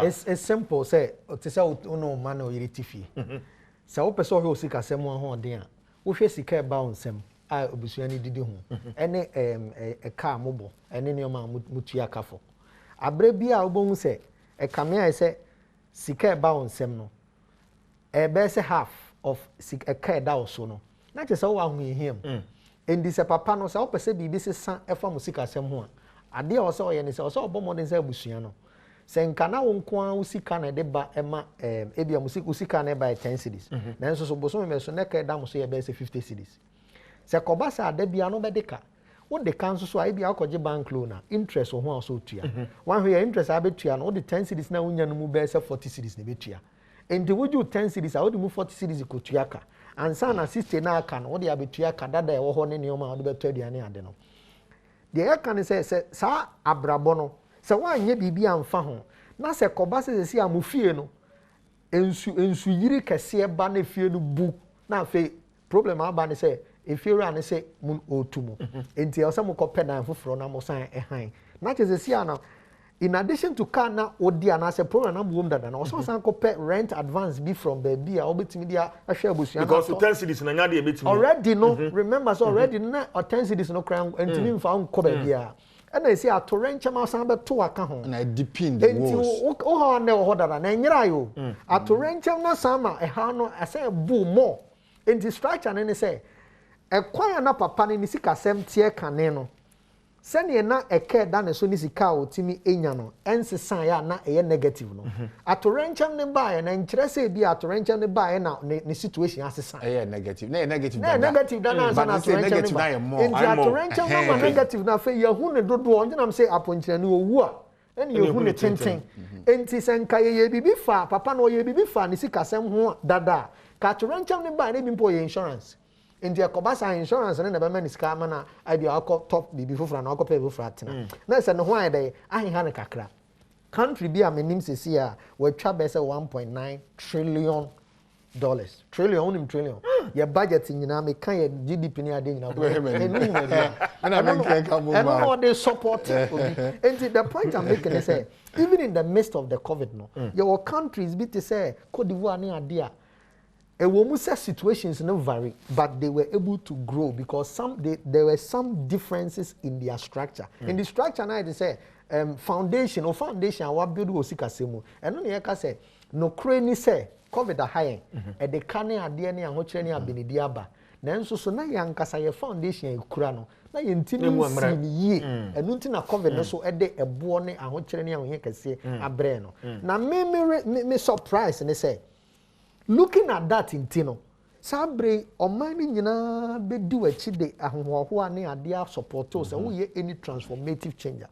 it's simple say to say no man o iritifi so person who sika sem ho den a wo hwe sika ba onsem a obusua ni didi ho ene e car mobo ene ne ma mutu akafo abre bia obohu say e kamea say sika ba onsem no e be say half of sika car da oso no na che say wo ahu ehiem endi se papa no se opese bibi se san efa musika asem ho a ade o se o ye ne se o se obo modern se abusua no senka na wonkwa usika na de ba ema ebia usika na ba 10 cedis na nso so boso me so na ka da mo so ye be 50 cedis se koba sa da bia no be de ka wo de kan so a ebia akọje bank loan na interest ho a so tua wan hwe interest a betua no wo de 10 cedis na wonya no mu be 40 cedis na betua enti woju 10 cedis a wo de mu 40 cedis ko tua ka ansa na 60 na aka no wo de abetua ka dada e wo ho ne neoma wo de beto aduane ade no de ya kan se sa abrabo no se wanye bibi amfa ho na se koba se si amufie no ensu yiri kese ba na fie no bu na fe problem aba ne se efie ne se mun otumo enti e o se mo ko peda foforo na mo san han na che se si ana in addition to car na odi ana se problem na boom dada na o so san ko pay rent advance be from baby a obetimi dia ahwe abusu because 10 cedis na nya de ebetimi already no remember so already na 10 cedis no kran entimi mfa nko baby a na esi atorenche ma san be to aka ho na depend the walls enti o ha na ho dada na nyira yo atorenche na sama e ha no ase bu more enti structure ne say e kwan na papa ne sika sem tie kane no sene na eke da ne so ni sika otimi enya no ensesan ya na eye negative no atorenche ne ba na nkyere se bi atorenche ne ba na ne situation asesan eye negative na negative da na na atorenche na ye more enti atorenche na negative na fe ye hu ne dodo onje na say aponkyere ne owu a ene ye hu ne tenten enti senka ye bibi fa papa no ye bibi fa ne sika sem ho dada ka atorenche ne ba na bi mpo ye insurance enti akobasa insurance ne be mani ska ma na idea akọ top bibi fofra na akọ pay fofra tena na se ne ho ayede aheha ne kakra country bi amenim sesi a watwa be se 1.9 trillion trillion your budget nyina me kan ye GDP ni ade nyina na and they support and the point I'm making is say even in the midst of the COVID no your countries be to say Cote d'Ivoire ni ade a situations no vary, but they were able to grow because there were some differences in their structure. In the structure now they say foundation what build osika semu. And no yeka say no crane say COVID a high and the kane ade ni ahokyere ni abenidi aba. Nanso so na yankasa ye foundation ekura no na ye ntini yi enu nti na COVID no so ede ebo ne ahokyere ni ahoye kase abre no. Na me surprise ne say looking at that intino sabre omani nyina be di wachi de ahohoho ane ade support so wo ye any transformative changer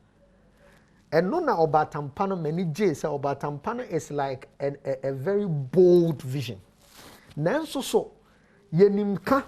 and no na obatampa no many j say obatampa no is like a very bold vision nanso so yenimka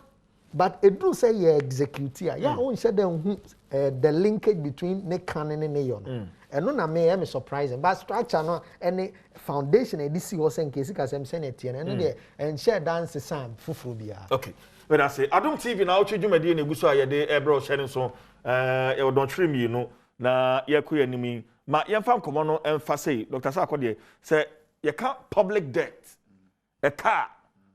but edu say ye execute ya won share dem the linkage between ne kan ne yo no and no na me surprising but structure no any foundation e disi wo sen kesi kasem senate no de and share dance sam fufuru bia okay when I say Adom TV na ochi dwumadi na eguso ayede ebro share so e don trim yi no na yekoye animi ma yemfa nkomo no emfa sei Dr. Sakode say ye ka public debt e ka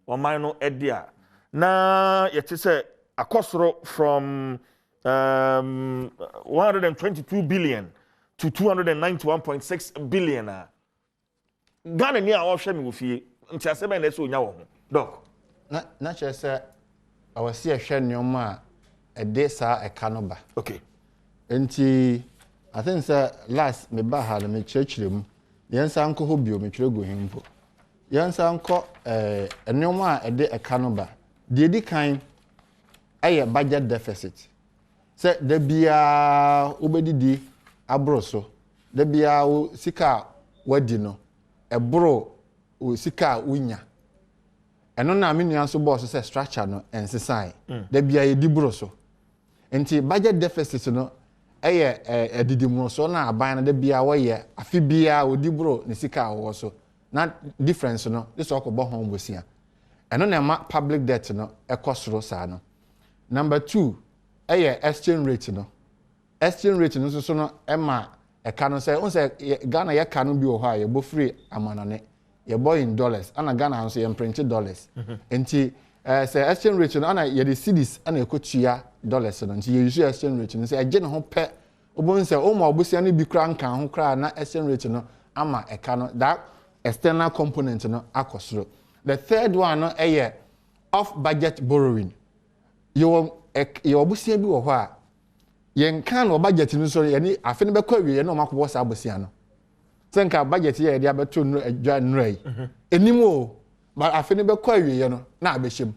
o man no edia na ye ti say akosoro from 122 billion to 291.6 billion. Ghana ni a wo hwe me wo fie nti asebe na eso nya wo ho doc na che se awase hwe nneoma a ede sa eka no ba okay nti I think say last me ba ha na me chirechirem yensa nko ho bio me chirego himpo yensa nko nneoma a ede eka no ba de edi kan aye budget deficit se de bia obedidi abroso de bia sika wadi no ebro sika unya eno na menua so boss say structure no ensesan de bia ye dibro so enti budget deficit no eye edidimu so na aban na de bia wo ye afi bia odibro ne sika wo so na difference no this okobo hon bosia eno na ma public debt no ekosoro sa no number 2 eye exchange rate no so no ema eka no say on say Ghana ye ka no bi o ha ye bo free amanane ye boy in dollars ana Ghana so ye print dollars enti say exchange rate no ana ye the cedis ana ekotua dollars no enti ye use exchange rate no say agye ne ho pe obon say o ma obosia no bi kra nkan ho kra na exchange rate no ama eka no that external component no akosoro the third one no off budget borrowing you obosia bi wo ho a yen kan no budget no so ye ni afi ne be kwa wie ye no makobo sa abosia no Senka budget here they abeto adwa nrai enimo but afeni be kwa wiye no na abehim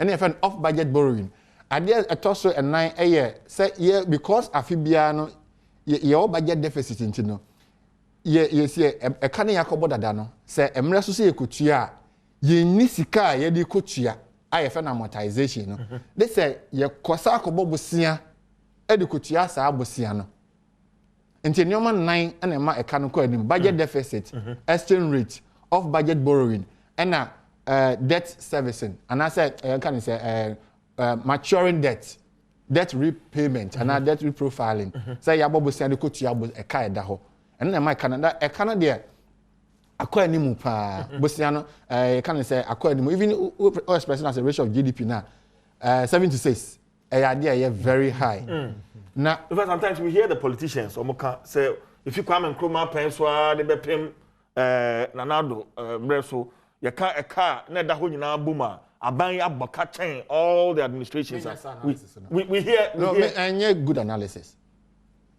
ene e friend off budget borrowing ade etoso enan eye say ye because afibia no ye budget deficit ntino ye see e kan yakobo dada no say emre so say ekotua ye ni sika ye di kotua aye fe na amortization no they say ye kosa akobo bosia e di kotua sa abosia no nti nyoma 9 ena ma eka no ko anim budget deficit exchange rate off budget borrowing ena debt servicing and I said can say maturing debt repayment and debt reprofiling say ya bobo say ko tua eka eda ho ena ma Canada eka no de akọ anim pa bosia no can say akọ anim even expressing as a ratio of GDP now 76 ade very high. Now, because sometimes we hear the politicians, say, if you come and Kroma Penswa, the Bepim, Nanado, Breso, you can't a car, Neda Hunina Buma, Abanya Bakachain, all the administrations. We hear. No, and good analysis.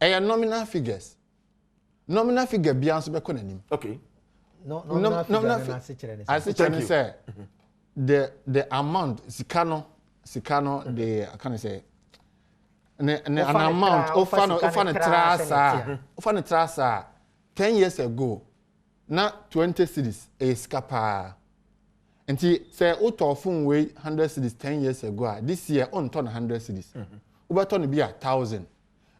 And nominal figures. Nominal figure beyond Subeconim. Okay. No, I say, the amount, Sicano, the, I can't say, an amount often trasa 10 years ago na 20 cities escapa and say utofun way 100 cities 10 years ago this year on turn 100 cities over turn be 1,000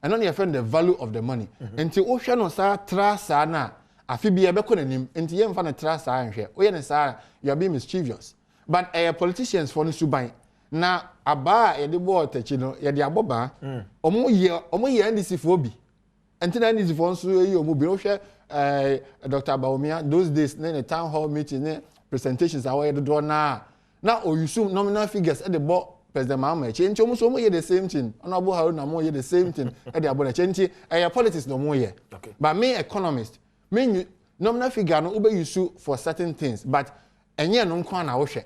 and only find the value of the money until ocean on sa trasa na afibia be konanim until yem fa na trasa anhwe we ne sa you are being mischievous but politicians for no suban na aba ye de bo tachi no ye de aboba omo ye NDC fo bi enti na NDC fo nso yi omo bi no hwe Dr. Baumia those days na town hall meeting ne presentations awe de do na oyusu nominal figures e de bo president Mahama che enti omo so omo ye the same thing honorable Haruna mo ye the same thing e de abona che enti politics no mo ye but me economist me nominal figure no ube use for certain things but enye no nko na wo hwe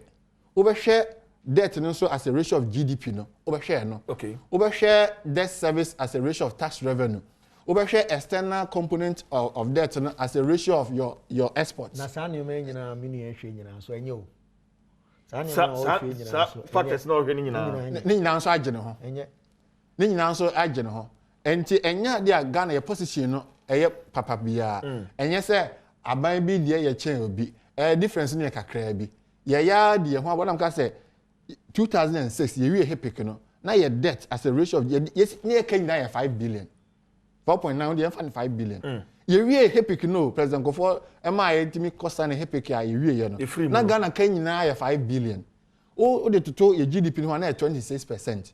ube hwe debt also as a ratio of GDP no overshare no okay overshare debt service as a ratio of tax revenue overshare external component of debt no as a ratio of your exports na sa ni me nyina mini ehwe nyina so enye o sa ni na factors no hwe nyina ni nyina so agye ne ho enye ni nyina so agye ne ho enti enya de a Ghana your position no eye papa bia enye se aban bi de ye chen obi difference ni kakra bi ye ya de ho abonam ka se 2006 ye we hepic no na your debt as a ratio of yes near Kenya 5 billion 4.9 dey 5 billion ye we hepic no president Kofo MI timi cost na hepic ya ye we no na Ghana Kenya 5 billion o de toto ye GDP no na 26%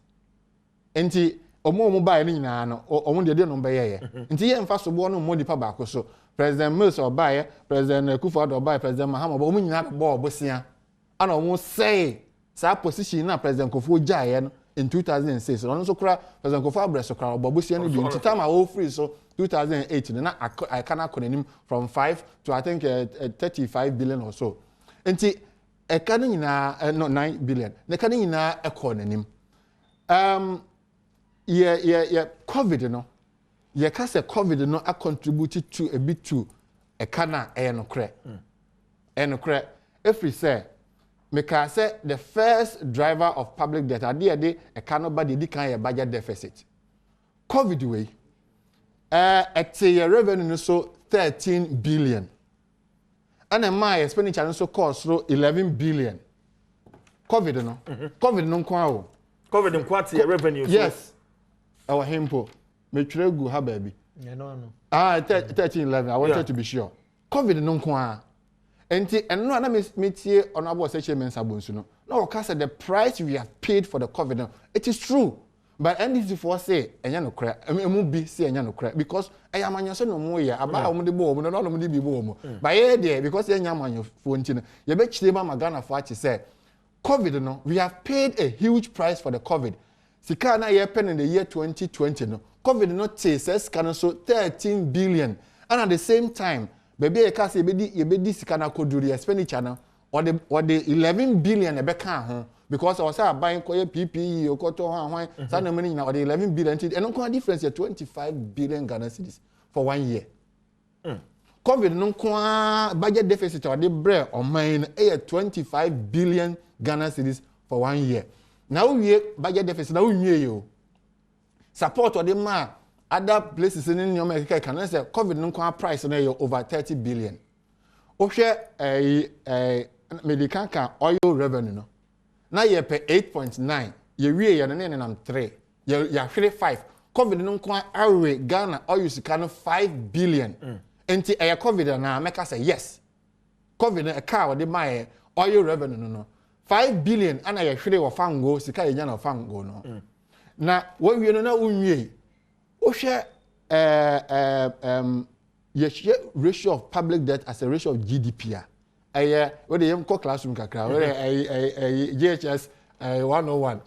enti omo buy ni nyina no omo de no be ye enti ye mfa so bo no mo dipa ba ko so president Mills or buy president Kufuor buy president Mahama bo omo nyina bo obosia ana omo say sa position na president Kofo jaye no in 2006 on so kura president Kofo abreso kura obobusia no bi nti time all free so 2008 na I can acronym from 5 to I think 35 billion or so nti e kan nyina no 9 billion ne kan nyina e ko nanim ye COVID no ye ka se COVID no a contribute to a bit to e kana e no kre every say because say the first driver of public debt ade e cannot ba the kan your budget deficit COVID way your revenue so 13 billion and my expenditure so cost so 11 billion COVID no kwa o COVID nkwati your revenue yes our hempo me tregu ha baby no 13 11 I wanted to be sure COVID no kwa enti eno na metie honorable section mensabonsu no o ka say the price we have paid for the COVID no it is true but NDC for say enya no kra emu bi say enya no kra because ayamanyo no mo ye aba o mo de bo mo no mo de bi bo mo but ye there because enya manyo fo nti no ye be chire ma Ghana for achi say COVID no we have paid a huge price for the COVID sika na ye pen in the year 2020 no COVID no say sika so 13 billion and at the same time baby e ka say ye be di sika na koduri expenditure na or the 11 billion e be kan ho because I was buying PPE okoto hwan sa na money na or the 11 billion and no difference 25 billion Ghana cedis for 1 year COVID no kwa budget deficit or the bread or mine 25 billion Ghana cedis for 1 year. Now we budget deficit now we you support or the ma other places in your America can say COVID no kwa price na over 30 billion. O share a medical can oil revenue no. Now you pay 8.9. You we ya na nam 3. You 5. COVID no kwa awe Ghana oil sika 5 billion. Enti a COVID na make us say yes. COVID a car with the my oil revenue no 5 billion and I hwere wo fango sika yenya na fango no. Na wo wie no na unwie. O hwe ratio of public debt as a ratio of GDP a we dey go classroom kakra we JHS 101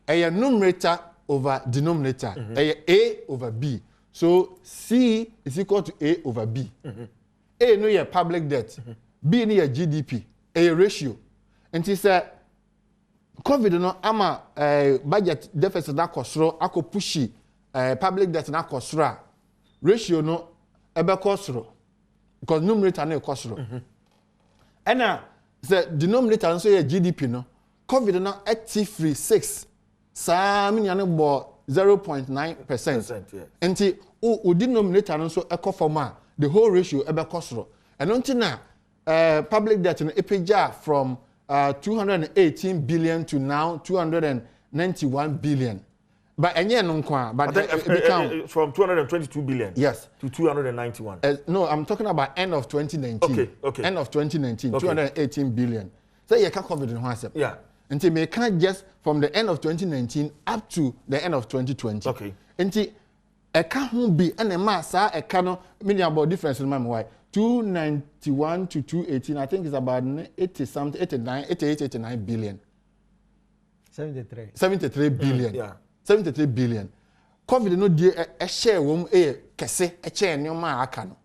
a numerator over denominator A over B. So C is equal to A over B. A no your public debt. B no your GDP. A ratio. And it say COVID no ama budget deficit na kosoro ako pushi public debt na kosoro. Ratio no ebe kosoro. Because numerator na kosoro. And the denominator nso your GDP no. COVID no free 6. Sa minya no bo 0.9%. Enti o denominator no so eco forma the whole ratio ebe kosoro. And until now public debt no epeja from 218 billion to now 291 billion. But enye no kwa but it become from 222 billion yes to 291. No, I'm talking about end of 2019. Okay. End of 2019, 218 billion. So you can cover the concept. Yeah. Until me can't just from the end of 2019 up to the end of 2020. Okay. Until a can be and a mass a cano meaning about difference in my why 291 to 218 I think it's about 80 something 89 billion. 73 billion. Yeah. 73 billion. COVID no die a share wom kese a share nyoma aka no.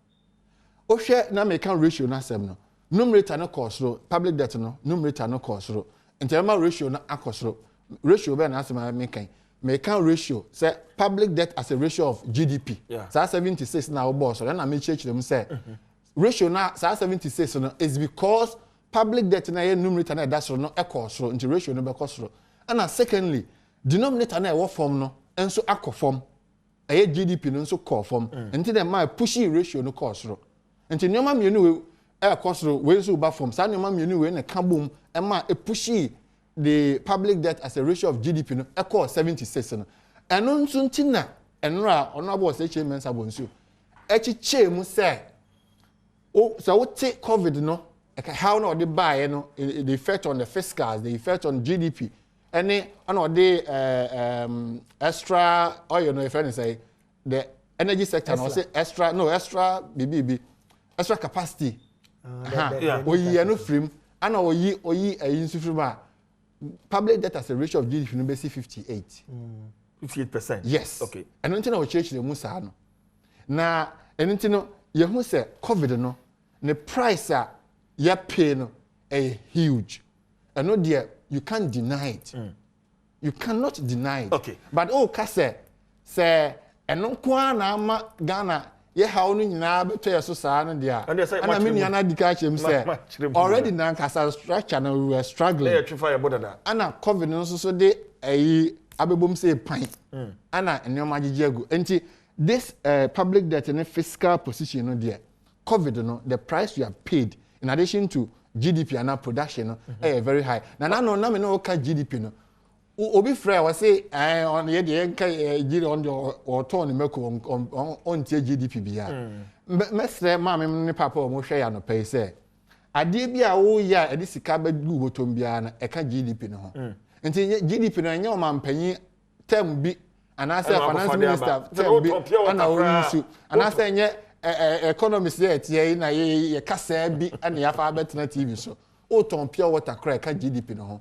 O share na American ratio na sem no. Numerator no kosoro, public debt no, numerator no kosoro. Internal ratio na akosoro. Ratio be na asem American. American ratio say public debt as a ratio of GDP. Yeah. So 76 na obo so na me check them say. Ratio na 76 no is because public debt na ye numerator na that's no ekosoro into ratio no be kosoro. And secondly, denominator na e form no enso akofom. Eye GDP no enso call form. Until dem my pushing ratio no kosoro. Until nyoma mienu e kosoro we so ba form. Sa nyoma mienu we na kabum e ma e pushing the public debt as a ratio of GDP no e call 76 no. Eno nso ntina enra ono abo se che mensa bonsu. E chiche mu say o so what take COVID no how no the buy no the effect on the fiscals, the effect on GDP. Any the extra oil no if any say the energy sector no say extra BBB extra capacity oyi no frame and oyi insu frame public debt as a ratio of GDP no be 58%. Yes. Okay. And until we change the musa no na until no ye hu say COVID no the price ya pay no huge and no there you can't deny it. You cannot deny it. Okay. But say eno kwa na ama Ghana ye hawo no nyina be to so saa no dia. And I mean yana dika chem say already na kasa structure na we were struggling. Yeah, fire bodada. Ana COVID no so de abebom say pan. Ana enoma gigiagu. Enti this public debt and fiscal position no there. COVID no the price you have paid in addition to GDP and our production no very high. Na me no ka GDP no. Obi frɛ wa say on ye de enka giri on the turn meko on tie GDP bia. Mesre ma me ne papa o mo hwɛ ya no pɛ say ade bia wo ya ade sika ba gu botom bia na e ka GDP no ho. Nti GDP no anya o ma mpanyi term bi anase finance minister term bi ana o use anase nye economist there tie na ye kasa bi ana ya fa betena TV so o ton pure water cry ka GDP no ho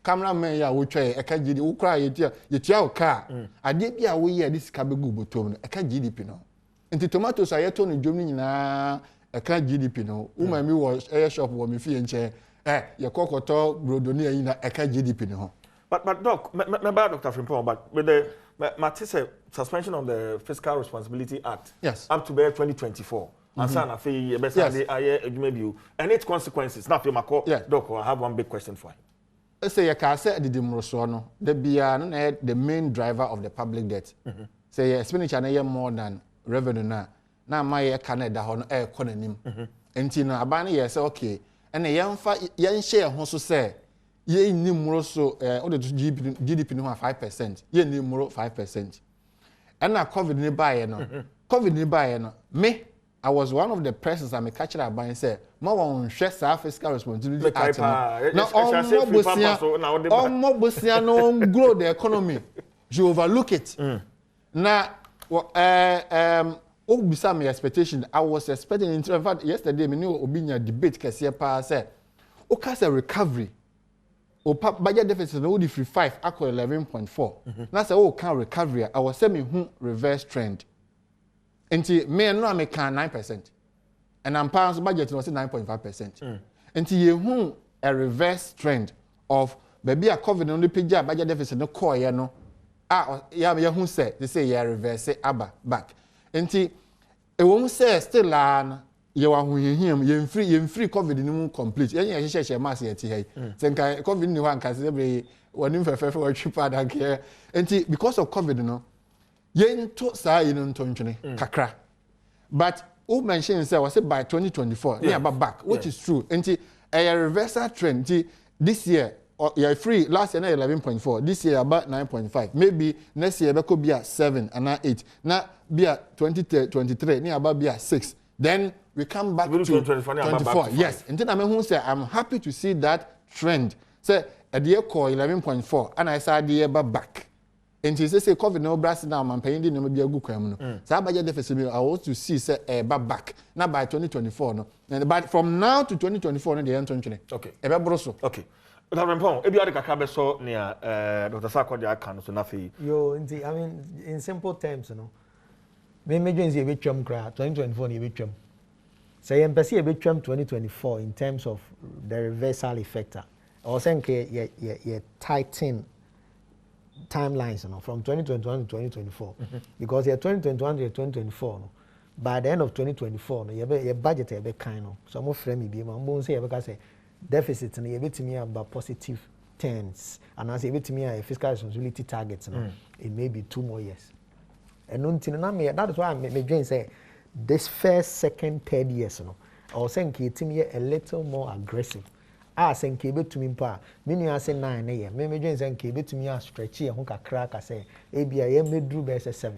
cameraman ya wo twa e ka GDP wo cry ye tia o ka ade bia wo ye dis ka begu botom no e ka GDP no nti tomatoes ayeto no dwom nyina e ka GDP no wo ma mi wo air shop wo mi fie nche ye kokoto brodoni ayi na e ka GDP no ho. But doc, me bad Dr. Frimpong, but with the suspension of the Fiscal Responsibility Act, yes, up to 2024. Ansa na fe ye be say aye adwuma bio. And its consequences. Na fe mako doc, I have one big question for you. Say you can say the mroso no, the bia no the main driver of the public debt. Say expenditure na more than revenue na my Canada ho no economy. Enti no aba na ye say okay, and yen share ho so say ye ni mroso the GDP no 5%. Ye ni mro 5%. And na COVID ni buy no. COVID ni buy no. Me I was one of the persons that me catch that by and say, "Ma won share sa fiscal responsibility act no no grow the economy. You overlook it. Now, beside my expectation, I was expecting. In fact, yesterday me knew obinya debate kese pa say, o case recovery. O budget deficit no free 5 akọ 11.4. Now say o can recovery. I was say me who reverse trend. Enti me no am can 9%. And I'm pounds budget was 9.5%. Enti ye hu a reverse trend of baby a COVID no page budget deficit no core ye no. Ya hu say they say ye reverse aba back. Enti e won say still an ye wa hu him ye free COVID ni mu complete. Ye share mass ye ti he. Senka COVID ni ho anka se be wonim fefe wa twipa da ke. Enti because of COVID no yento saa yin ntontwene kakra, but who mentioned say was by 2024 near back, which is true. Enti a reversal trend this year you're free last year 11.4, this year about 9.5, maybe next year could be at 7 and now 8, now be at 2023 near about be at 6, then we come back to 24. Yes, and then I mean who say I'm happy to see that trend. Say a year call 11.4 and I saw the year back. And he say COVID no brass now man paying the no be a good kwam no. So budget deficit I want to see say back. Now by 2024 no. And but from now to 2024 no the end 2020. Okay. E be broso. Okay. But Rampon, e bi ade kakra be so near Dr. Sarkodie aka no so na fe. Yo, I mean in simple terms no. Me mejenzi e be twam kra 2024 no e be twam. Say yem pese e be twam 2024 in terms of the reversal effect. Or say ye tighten timelines from 2021 to 2024 because you're 2021 to 2024 no, by the end of 2024 no, your budget be kind of so mo frame be ma mo say you say deficit no you betimi about positive tens and as you betimi a fiscal responsibility targets no it may be 2 more years and until na me that is why me join say this first second third years no or say it a little more aggressive. Senke betumi mpa me nua se 9 na ye me dwen senke betumi a stretch ye ho kakra ka se e bia ye medru be se 7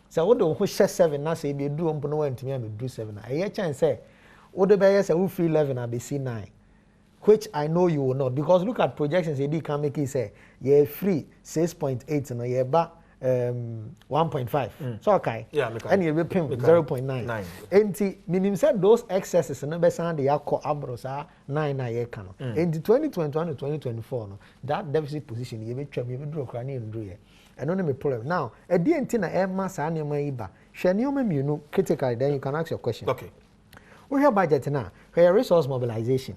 so wo do ho hye 7 na se e bia dru mpo no wantumi a medru 7 na e ye chance say wo do be ye se wo free 11 and be see 9 which I know you will not because look at projections they can make it say ye free 6.8 no ye ba 1.5 so okay and you will pay 0.9 enti minim said those excesses no be san dey akọ abrosa 9 na ye ka no enti 2021 to 2024 no that deficit position you be twam you be draw kra na ndro ye eno no me problem now e die enti na e ma sa anema yi ba hwe ne o ma mienu critical then you can ask your question. Okay, we have budget na where resource mobilization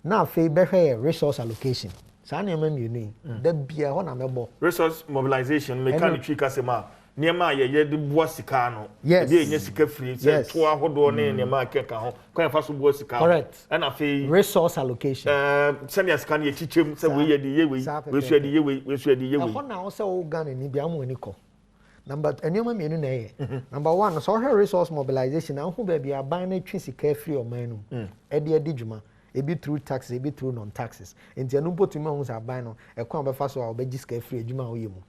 now fe be where resource allocation Sani mienu da bia ho na mebo resource mobilization mechanic kasema niema ye de boa sika no de enye sika free se to ahodo ne niema keka ho kwa fa so boa sika correct and afi resource allocation sani sika ne chichem se we ye de ye we so de ye we so de ye we ho na ho se wo Ghana ni bia mo ani ko number enioma mienu na ye number 1 so resource mobilization na ho ba bia ban na twi sika free o man no e de djuma ebi through taxes ebi through non taxes enti anu potumi ho sa ban no e kwa be fa so a obeji sika free adwuma wo yemu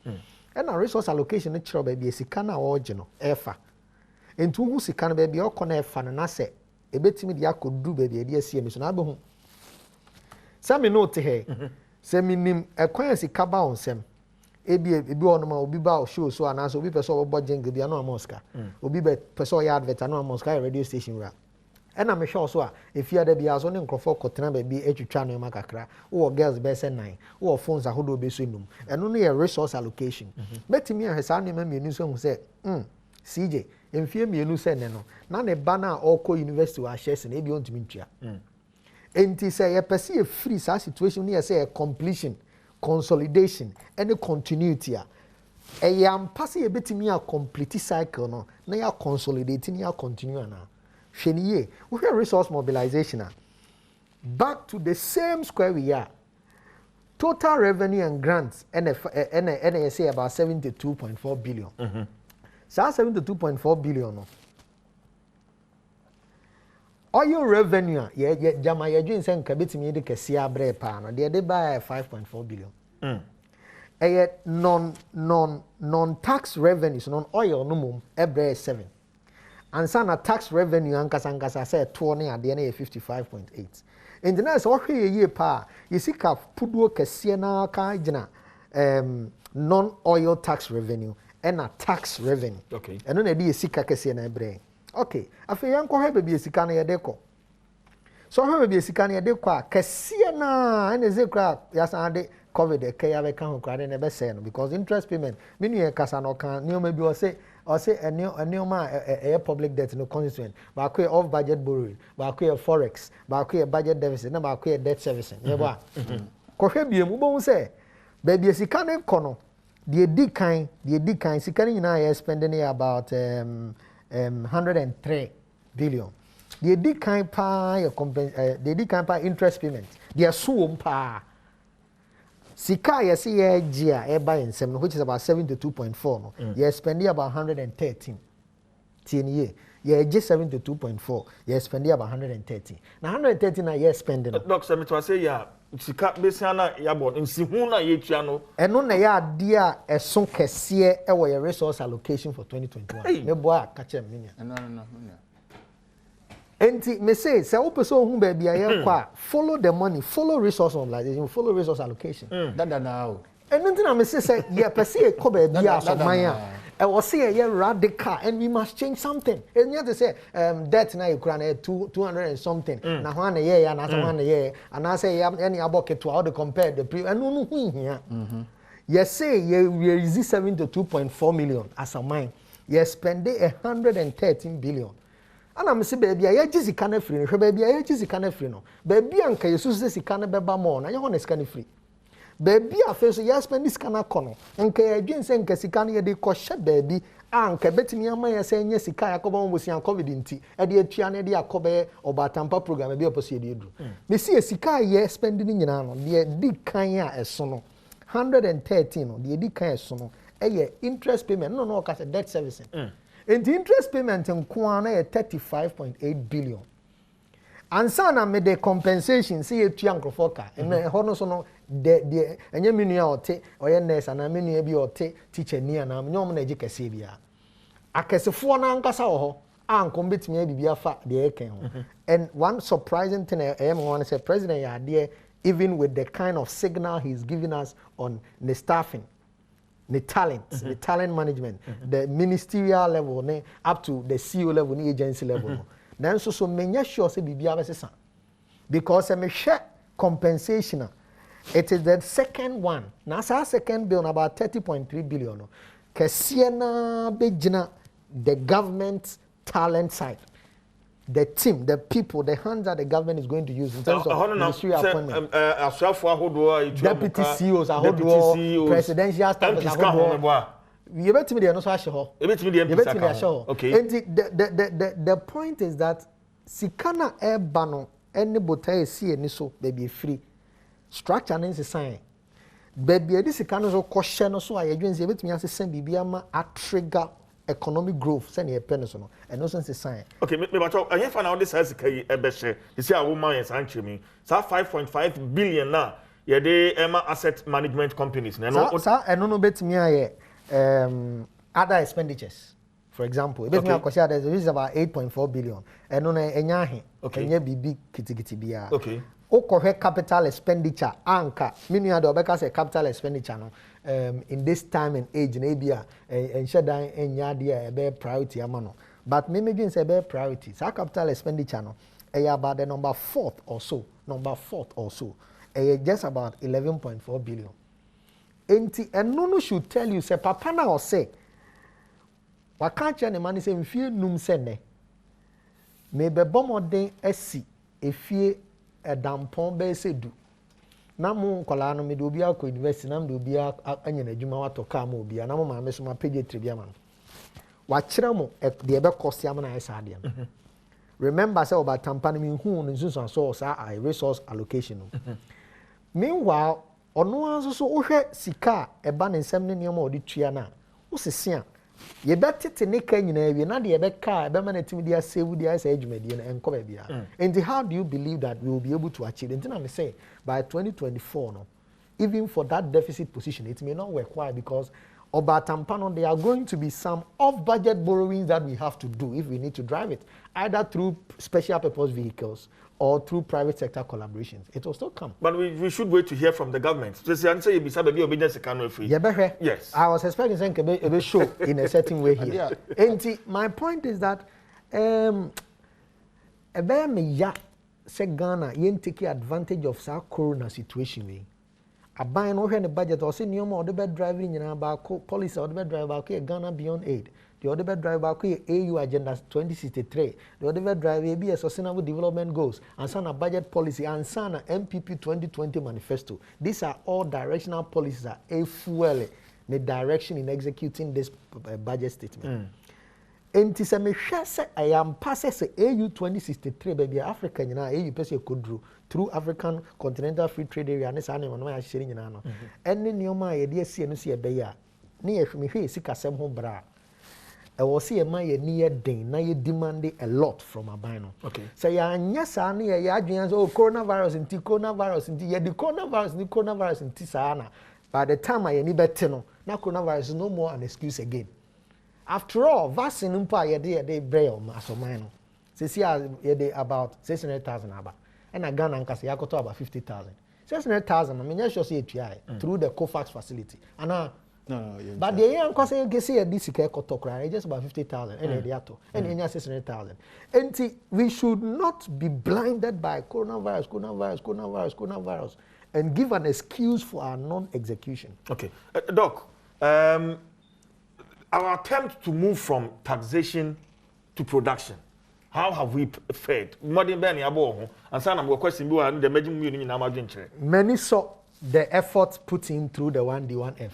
and na resource allocation no chiro ba bia sika na wo gye no efa enti hu sika no ba bia okọ na efa na se ebetimi de akodu ba bia de asie mi so na be hu sami no te he se minim ekwan sika ba onsem ebi onoma obi ba o show so ana so obi person obo jingle bia no amoska obi be person ya advert no amoska radio station ra ena me hwe so a efia da bia so ne nkrofo kotena ba bi etwitwa no makakra wo girls be se 9 wo phones ahodo be so num eno no ye resource allocation betimi ahesa ne ma mienu so hu se CJ emfie mienu se ne no na ne ba na okọ university wa shares na ebi ontimi ntua enti se ye pese e free sa situation ne ye se completion consolidation any continuity a yam pass ye betimi a complete cycle no na ya consolidate ni ya continue na Sheniye, we have resource mobilization. Back to the same square we are. Total revenue and grants, and say about 72.4 billion. So 72.4 billion. Oil revenue, Jama Yajin sent Kabit me the Cassia Bre Pano, they buy 5.4 billion. Non-tax revenues, non-oil no mum, every 7. And sana tax revenue, Ankasa said 20 at the end of 55.8. In the next year, pa, you see, Pudu Cassiana Kajana, non-oil tax revenue and a tax revenue. Okay. And then a Sika Cassiana brain. Okay. I feel young have a Sikana deco. So have a Sikana deco, Cassiana and a Zekra, yes, and COVID, the Kaya can cry and never say because interest payment, meaning a Casano can, you maybe or say a new man, public debt no constituent, but queer off budget borrowing, but queer forex, but queer budget deficit, no queer debt servicing. Never. Cohebium won't say, baby, a Sikana Cono, the decline, Sikani and I are spending about 103 billion. The decline pie, the decline pie interest payment, the assume pa. Sika yes year buying 7, which is about 72.4. No, you're spending about 113. 10 year. You're just 72.4. You're spending about 130. Now 130 now you're spending. Doctor, me to say yeah. Sika besiana ya bon nsi hu na ye tua no. Eno na ya ade a eso kese e wo your resource allocation for 2021. Me boa ka che me nya. No. Enti me say opeso hu ba bia ye kwa follow the money, follow resource mobilization, follow resource allocation. Dada now. Enti na me say ye pese e ko ba bia so man a e wo say ye radical and we must change something. And you to say debt na you kura 200 and something. Na ho na ye ya na so ho na ye and I say any aboke to how to compare the pre and no hu here. You say ye resist 72.4 million as a mine. You spend 113 billion. And I'm saying, baby, I just can't free. Baby, I just can't free. No, baby, Uncle, you see, can't beba more. I want to scan free. Baby, I feel so. Yes, spend this can't corner. Uncle, I didn't say, because you can't get the baby. Uncle, bet me, I'm saying, yes, you can't come on with your COVID in tea. At the Tiana, the Akobe or Batampa program, maybe opposite you do. Me see a Sika, yes, spending in your the big Kanya as sono 113, the Dika as sono a interest payment, no, because debt servicing. And the interest payment in Kwana 35.8 billion. And sana made the compensation, see a triangle foka, and then Honosono, the and your mini or te, or your nurse, and a mini or te, teacher near now, no man educate Sabia. I can say 4 Nankasaho, and commit me be a fat the account. And one surprising thing I am want to say, President Yadia, even with the kind of signal he's giving us on the staffing. The talent management, the ministerial level, up to the CEO level, the agency level. Then so many sure say BBA because I'm a share compensation. It is the second one. Now, our second bill about 30.3 billion. Kesiana Bejina, the government talent side. The team, the people, the hands that the government is going to use in terms of ministry appointment. Deputy CEOs, presidential staff. You bet me they are not so okay. And the point is that Sikana air bano any botai see any so baby free structure and sign. Baby, this Sikana so question so I agree. You bet me as a send BBM a trigger. Economic growth, send a penicillin, and no sense is sign. Okay, but I have found out this has a beshe. You see, a woman is answering me. So 5.5 billion now. Yeah, they asset management companies. Sir, and no bet me other expenditures. For example, bet me there is about 8.4 billion. And no enyahi. Okay. Enye bibi kitty bia. Okay. Oko capital expenditure anka. Meaning the obeka say capital expenditure no. In this time and age in Abia and Shadan and Yadia a bear priority amano. But maybe say bear priority. So capital expenditure no about the number 4th or so. Just about 11.4 billion. And no should tell you say papa na or say what can't you money say if you num sene maybe bomodin SC if you a dampon be say do. Na mu nkola no me do bia ko university na me do bia anya na adwuma wato ka ma obia na mo ma me so ma page tribia ma wa kire mo de be kosia ma na esa ade remember say about tampani mi hu no nso so a resource allocation no meanwhile ono anso so wohwe sika eba ne nsem ne nneema odi tua na wo sese a ye betete ne ka nyina awie na de ye beka ebe ma na timi dia save dia say adwumadie na enko ba bia and how do you believe that we will be able to achieve it? And I say by 2024 no, even for that deficit position it may not work. Why? Because about Tampano, there are going to be some off-budget borrowings that we have to do if we need to drive it, either through special purpose vehicles or through private sector collaborations. It will still come. But we should wait to hear from the government. So say yes. I was expecting something a show in a certain way here. And my point is that say Ghana yen take advantage of our corona situation. A buy no the budget or say no more the bed driving in about policy or the bed drive about Ghana beyond aid. The other bed drive about AU agenda 2063. The other bed drive a sustainable development goals and some a budget policy and some MPP 2020 manifesto. These are all directional policies that a fuel the direction in executing this budget statement. And to me, I am passing AU 2063 baby Africa AU person could do through African Continental Free Trade Area and this animal no sharing in ano. And then your my idea see no see a beya. Near me here sika sem home bra. I will see a my near day na you demanding a lot from a bino. Okay. So ya nyasa ni ya adwans oh coronavirus in the coronavirus in tisana. By the time I any better no, na coronavirus is no more an excuse again. After all, vaccine umpa ye braille asomano. Say ye about 600,000 aba. And a Ghana and Kasi Yakoto about 50,000. 600,000, I mean, you should see it through the COFAX facility. And no, but the young Kasi you can see a DCK Koto just about 50,000 and the 600,000. And we should not be blinded by coronavirus, and give an excuse for our non-execution. Okay. Doc, our attempt to move from taxation to production, how have we fared? Many saw the efforts put in through the 1D1F.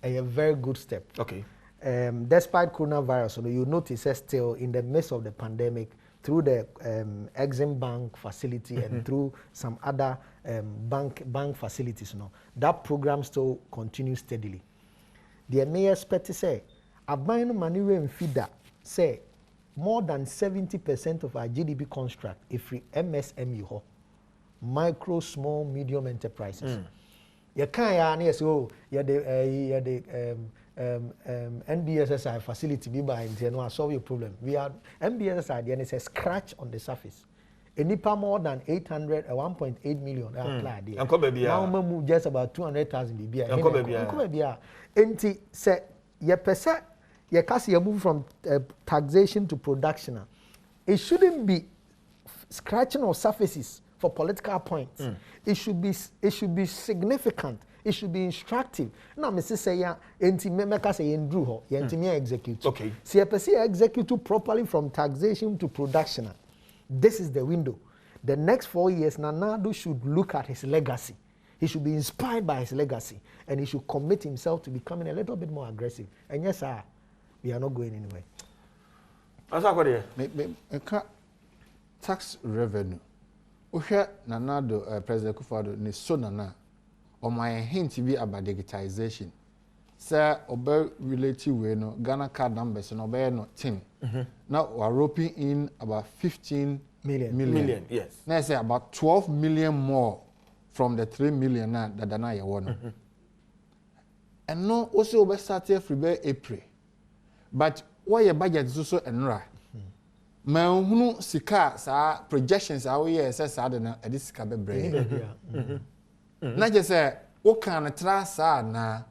A very good step. Okay. Despite coronavirus, you notice that still in the midst of the pandemic, through the Exim Bank facility and through some other bank facilities, that program still continues steadily. The mayor expect to say, Abino Manure and Fida say more than 70% of our GDP construct if we MSME micro, small, medium enterprises. You can't say, oh, you the NBSSI facility be by and solve your problem. We are NBSSI, then it's a scratch on the surface. Enipa more than 1.8 million applied there. Now move just about 200,000 BBI. Enti say ye pese ye kasi ye move from taxation to production. It shouldn't be scratching of surfaces for political points. It should be significant. It should be instructive. Now, Mr. Say enti memeka say endru ho ye enti me execute. Okay. See ye pese execute properly from taxation to production. This is the window. The next 4 years, Nanado should look at his legacy. He should be inspired by his legacy. And he should commit himself to becoming a little bit more aggressive. And yes, sir, we are not going anywhere. Tax revenue. Uhe Nanado, President Kufuor, ni so nana. Or my hint to be about digitization. Sir, obe relative way no Ghana card numbers and obe no 10. Now we're roping in about 15 million. Yes. Now I say about 12 million more from the 3 million that Dana you want. And no also obe started from April. But why your budget is also enra. My own sika sa projections are we assess na this sika be brain. Na just say what kind of trust na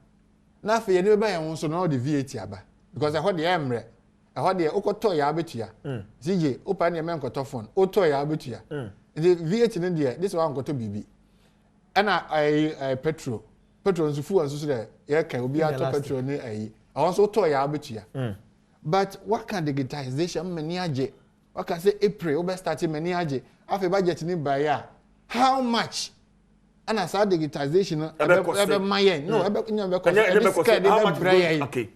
na fe ye be yan so na the VAT aba because I heard the emre I heard the okoto ya abetua zije opa na me nkoto phone oto ya abetua the VAT no there this one nkoto bibi ana I petrol nso fu nso so there ye kan obi ato petrol ni ayi also to ya abetua but what can digitization many age what can say April we start many age afi budget ni buy ya how much and as our digitization, ebe mayen no ebe nya be okay.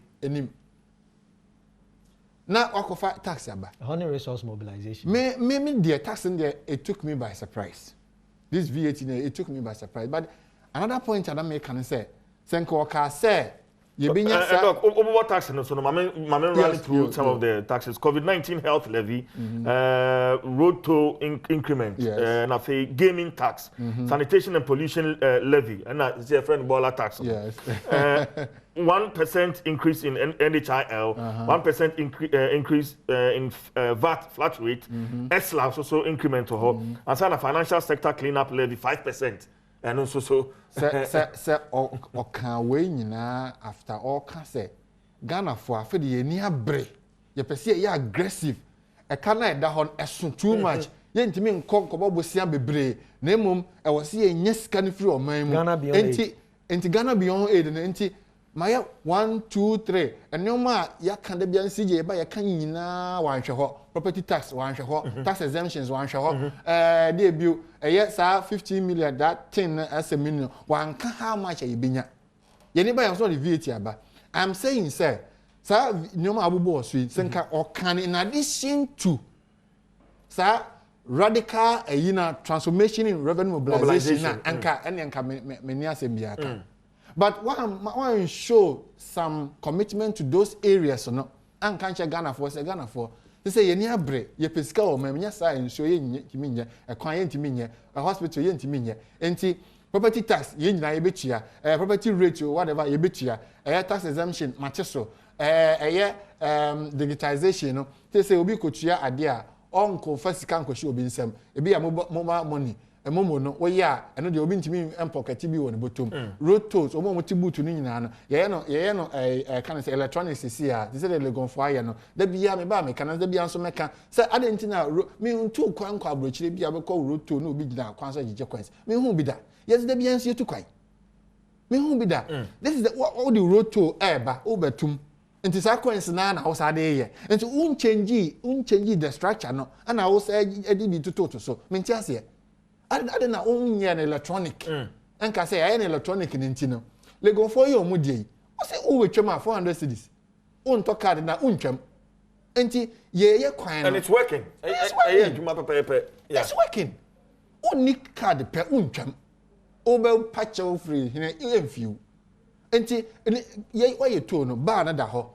na wakofa tax aba honey resource mobilization me the tax in there it took me by surprise this VAT it took me by surprise but another point that I make can say senko ka say you be look over tax no so mama run through some of the taxes COVID-19 health levy road toll increment and a gaming tax sanitation and pollution levy and that's a friend baller tax 1% increase in NHIL 1% increase in VAT flat rate SLA also increment to her and a financial sector cleanup levy 5% and also so o kan we nyina after all can say Ghana for afede ye ni abre ye pese ye aggressive e kan na da hon esun too much ye ntimi nkonkobọ bosia bebre na emom e wo se ye nya sika ni free oman mu enti Ghana beyond aid na enti maya 1 2 3 enoma ya kan da bia nsije ba ya kan nyina wanhwe ho property tax wanhwe ho tax exemptions wanhwe ho dey biu eye sa 15 million that thing as a million wanka how much you binya ye ni ba ya so the VAT aba I'm saying say sa nyoma abubo so senka okan in addition to sa radical transformation in revenue mobilization anka enka meni asembia aka but one show some commitment to those areas no an kanche Ghana for say Ghana for they say ye ni abre ye pesika o manya sa enso ye ntimi nye ekwan ye ntimi nye hospital ye ntimi nye enti property tax ye nyina ye betua property rate or whatever ye betua tax exemption macheso digitization no they say obi kotua ade a onko fasika nkoshi obi nsem ebi ya mobile money emomo no wo ya eno de obi ntimi empocket bi won botom road tolls omo mo tibutu ni nyina no ye no kan say electronics see ya they say the legon for ya no da bia me ba me kan da bia nso meka say ade ntina me ntu kwan kwa abrochire bia be ko road toll no obi gina kwan so gije kwans me hu bi da yes da bia nso yetu kwan me hu bi da this is all the road toll eba obetum nti sa kwans na ho sa de ye nti unchange the structure no ana ho sa edi bi tutu so me nti ase I na onye an electronic enka say an electronic nti no lego for you omudie o say o wetwam 400 cedis on to card na untwam enti ye kwan and it's working it's working oni card pe untwam o be patch free hina emfiu enti ye waye to no ba na da ho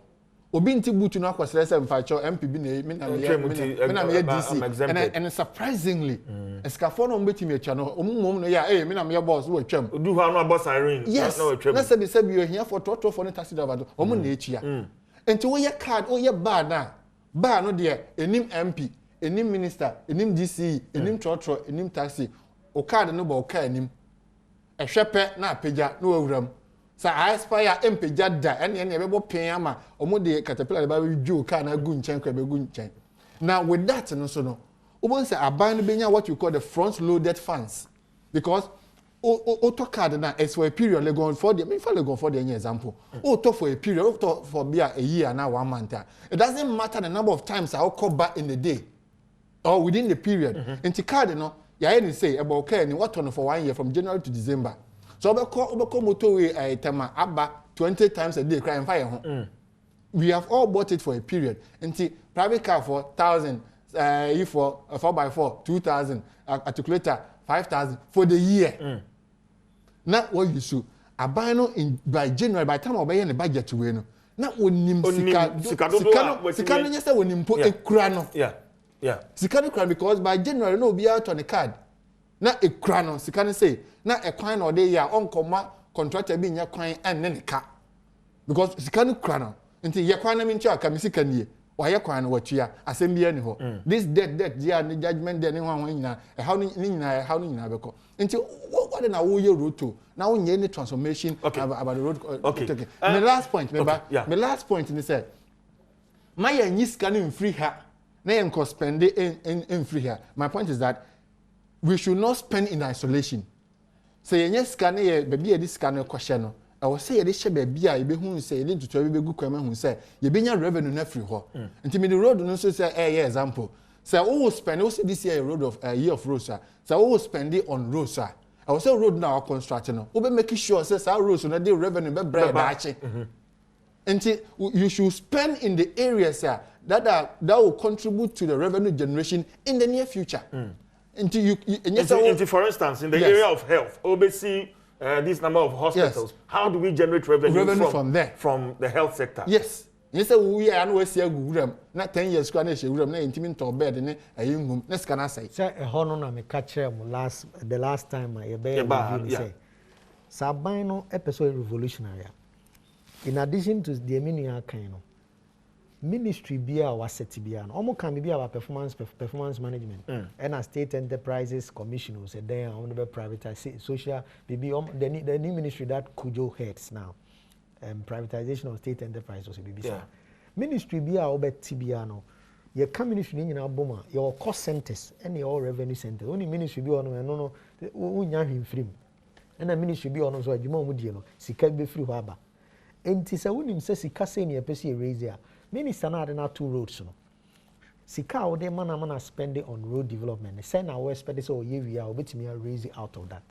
obi nti butu no akwasere se mfacho MPB na me na DC and surprisingly escafo no mbetimi atwa no omumom no ya me na me boss wo atwam du ho no boss Irene na atwam na sebi ohia for toto for no taxi driver do omo na etua enti wo ye card wo ye ba no de enim MP enim minister enim DC enim toto enim taxi o card no ba o ka enim ehwepe na apagya na owuram sa aspire empeja da ene bebo pen ama omo de caterpillar ba ju ka na gu nchen kwa be gu nchen now with that no so no obo say aban no benya what you call the front loaded funds because auto card na is for a period legon for the me for legon for the example auto for a period auto for be a year na 1 month it doesn't matter the number of times I call back in the day or within the period enti card no ya any say about okay ni what on for 1 year from January to December. So obeko motorway tema aba 20 times a day cry and fire home. We have all bought it for a period. Until private car for 1,000, if for 4x4 2,000, articulator 5,000 for the year. Now what you should buy no in by January by time obey the budget to win. Now onim sikano nyesa onim po ekura no. Yeah. Sikano kura because by January no be out on the card. Na ekura no sikano say na ekwan na ode ya onkoma contractor bi nya kwan enne ne ka because sikano kura no nti ye kwan na mi nchi aka mi sikanie wa ye kwan na watua asem bi ani ho this debt dia ni judgment there ni ho nyina how ni nyina beko nti what na wo ye roto na wo nye ni transformation about the road okay. My last point my last point ni say my nyi sika no free ha na yen ko spend in free ha my point is that we should not spend in isolation. Say yenye sika na ye baby e di sika no kwhye no e wo say ye de hye baby a ye be hu say ye de tutu be gu kwama hu say ye benya revenue na free ho nti me the road no so say example say we will spend we say this year a road of a year of roads say we will spend it on roads I will say road now construct no we be make sure say roads no dey revenue be bread ache And you should spend in the areas that will contribute to the revenue generation in the near future. For instance, in the area of health, oversee this number of hospitals. How do we generate revenue from there? From the health sector? Yes. You say we are no see agudam na 10 years kwa na shewuram na intimi to bed ne ayingum na sika na say hono na me catch the last time I say saban no episode revolutionary. In addition to the menu kind no ministry bia wa set bia no omo kan bia performance management and a state enterprises commission was there on the privatize social the new ministry that Kujo heads now. Privatization of state enterprise was a BBC. Ministry bia obeti bia no ye ka ministry ni nyina boma your cost centers and your revenue centers only ministry bia no unya hwimfrim and a ministry bia no so adwuma mu die no sika be free ho aba enti se wonim se sika se ne epese e raise a minister na ade na two roads no sika wo de mana spend it on road development say na we spend so ye wi a obetimi raise it out of that.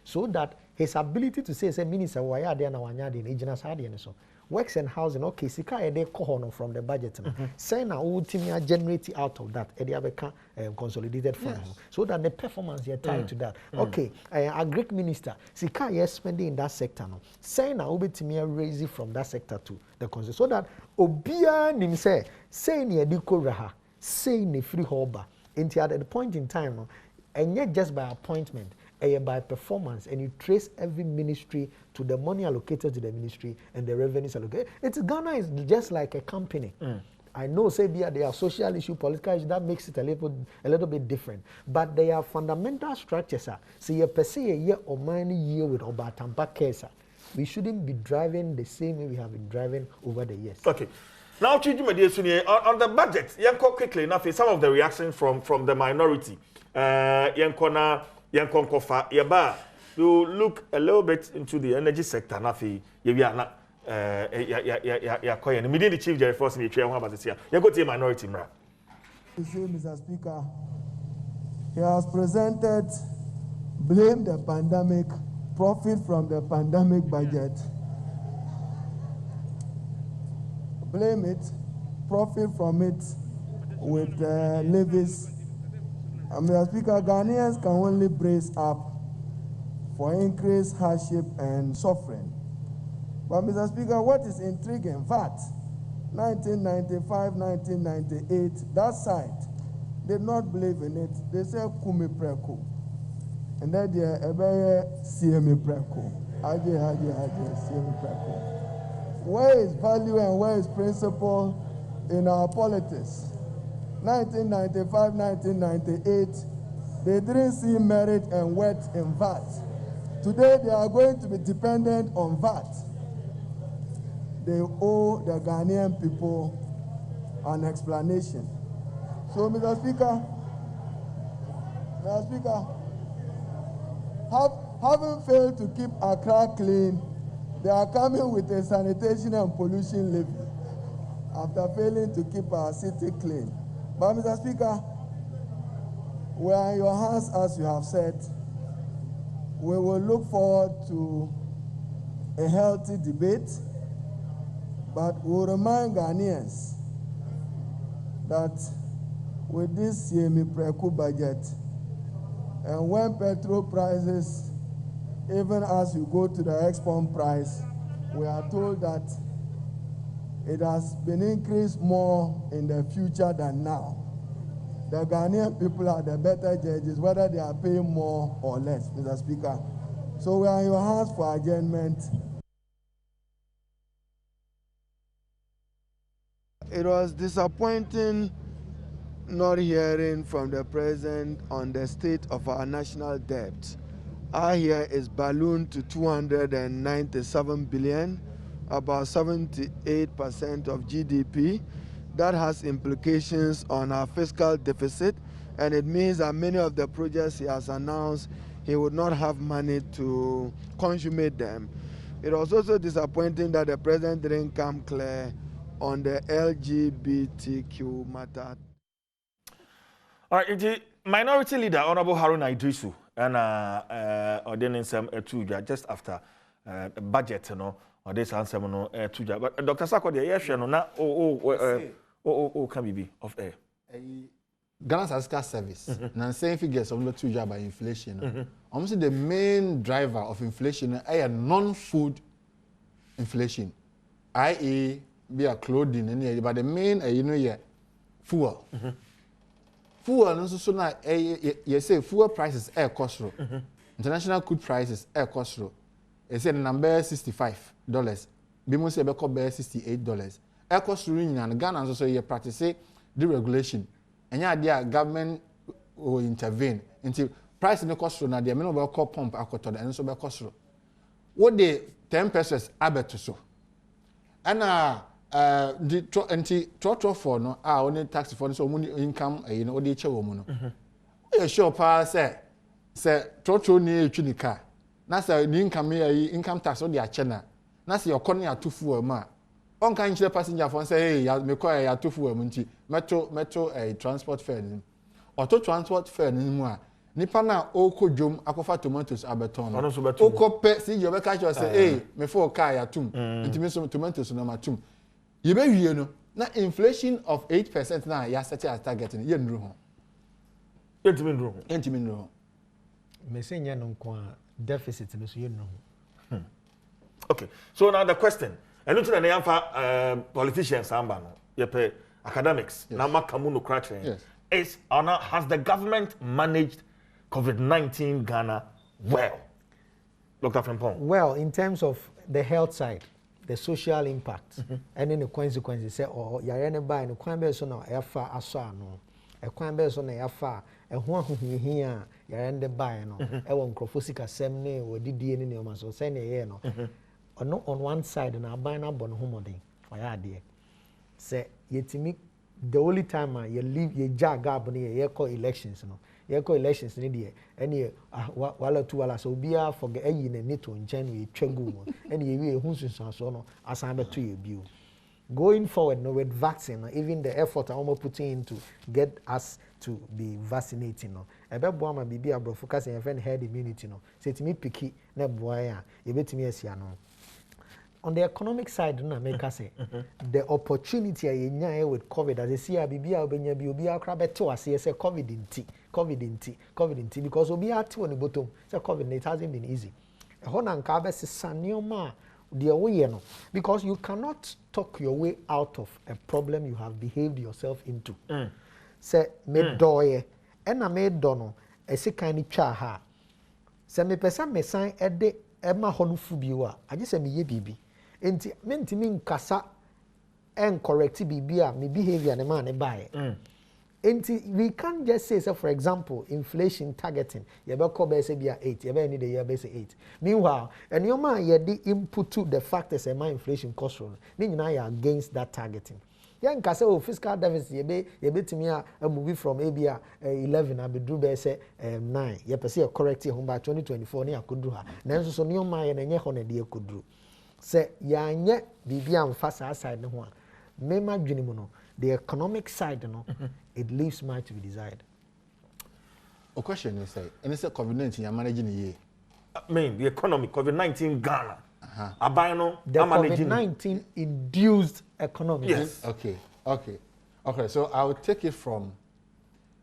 So that his ability to say minister why are there na wanya de ejina sade ne so works and housing okay sika e dey kohono from the budget no say na ultimate generate out of that e dey abeka consolidated fund so that the performance is tied to that okay a Greek minister sika you spending in that sector no say na obetimi raise it from that sector to the consol so that obia nim say na di koraha say na free hoba until at the point in time no and yet just by appointment by performance, and you trace every ministry to the money allocated to the ministry and the revenues allocated. Ghana is just like a company. I know, say, there are social issue, political issue, that makes it a little bit different. But they are fundamental structures. So you per se a year or many year with Obatampa case. We shouldn't be driving the same way we have been driving over the years. Okay. Now, on the budget, quickly enough, some of the reactions from the minority. You look a little bit into the energy sector. Nafi, you are not. The chief Jerry Force me chair one about this year. You go to a minority, mra. Mr. Speaker, he has presented blame the pandemic, profit from the pandemic budget. Blame it, profit from it with levies. Mr. Speaker, Ghanaians can only brace up for increased hardship and suffering. But Mr. Speaker, what is intriguing, VAT, 1995, 1998, that side did not believe in it. They said Kumi Preko. And then they CME Preko. CME Preko. Where is value and where is principle in our politics? 1995, 1998, they didn't see merit and worth in VAT. Today, they are going to be dependent on VAT. They owe the Ghanaian people an explanation. So, Mr. Speaker, having failed to keep Accra clean, they are coming with a sanitation and pollution levy after failing to keep our city clean. But, Mr. Speaker, we are in your hands, as you have said. We will look forward to a healthy debate, but we'll remind Ghanaians that with this CME Preku budget, and when petrol prices, even as you go to the ex-pump price, we are told that it has been increased more in the future than now. The Ghanaian people are the better judges, whether they are paying more or less, Mr. Speaker. So we are in your hands for adjournment. It was disappointing not hearing from the President on the state of our national debt. Our here is ballooned to 297 billion, about 78% of GDP. That has implications on our fiscal deficit, and it means that many of the projects he has announced, he would not have money to consummate them. It was also disappointing that the President didn't come clear on the LGBTQ matter. All right, the minority leader, Honorable Haruna Idrisu, and ordaining some just after budget, or this answer no tuja. But Dr. Sako de yehwe no na can be of air. Ghana's Statistical Service, same figures of the tuja by inflation. Almost the main driver of inflation is non-food inflation, i.e., be a clothing, but the main, fuel. Fuel, also so now, you say fuel prices are cost. International crude prices are cost. You say the number $65. Bimo say be $68. Air cost and Ghana also you practice deregulation. And yeah, government will intervene until price no cost na the minimum call pump akoto and so be cost. What the 10 pesos abeto so. And the anti for no only tax for so money income the che wo mu no. You sure pa say trotro ni etwi car. Na say the income tax o the achena. Na say your corner atufu o ma. On kan chire passenger for say hey me call ya atufu o mu nti metro transport fare ni. Auto transport fare ni mu a nipa na oko dwom akofa tomatoes abeton no. Oko pe si you be catch say hey me for car ya tum. Nti me so tomatoes no ma tum. You be wie no na inflation of 8% na ya set as target ni ye nru ho. Entimi nru ho. Me say nya no nko a deficit no so ye nru ho. Okay. So now the question, and look at the politicians amba no. Yepe academics na makamu no cracking. Is has the government managed COVID-19 Ghana well? Dr. Frimpong. Well, in terms of the health side, the social impact, and then the consequences, say, oh, you're in a buy, and the crime is on a far aswa, no, a crime is on a far, and one who here, you're in the buy, no, I won't crofosica semne or DD in your muscle, send a year, no, or not on one side, and I'll buy up on home, for your idea. Say, yet me, the only time you leave your jag up on your call elections, no. Yeko elections ni die ene wala tu wala so bia forget ayi na neto nchen we twegu mo ene ye we hunsunsan so no asan beto ye bio. Going forward no with vaccine, even the effort I almost putting in to get us to be vaccinating no ebe boa ma bibia bro focus in friend herd immunity no say to me piki na boa ya e betimi asia no. On the economic side, na make us say the opportunity I nya with COVID as I see a bibia obenya bi obi akra beto ase say COVID inti because obi ati on the bottom say COVID it hasn't been easy. E ho na nka be sesa nioma de we no because you cannot talk your way out of a problem you have behaved yourself into. Say me doye e na me do no e se kan ni twa ha. Say me pesa me san e de e ma ho no fu biwa age say me ye bibi enti mentimi nkasa en correct bibia me behavior ne man ne bae enti we can't just say for example inflation targeting ye be call be say bia 8 ye be need the year be say 8 meanwhile and your man ye the input to the factors and my inflation cost run ni nyina ya against that targeting ye nkasa o fiscal deficit ye be timi a move from abia 11 abedru be say 9 ye pese ye correct ho ba 2024 ni akodru ha nanso so ni your man ye na nye ho na de akodru. Say yanye bibia mfasa side no ho a mema dwene mu no the economic side no it leaves much to be desired. A question is say and it's a COVID-19 you managing ye I mean the economy COVID-19 Ghana aban no the COVID-19 induced economy. Yes. Okay, so I will take it from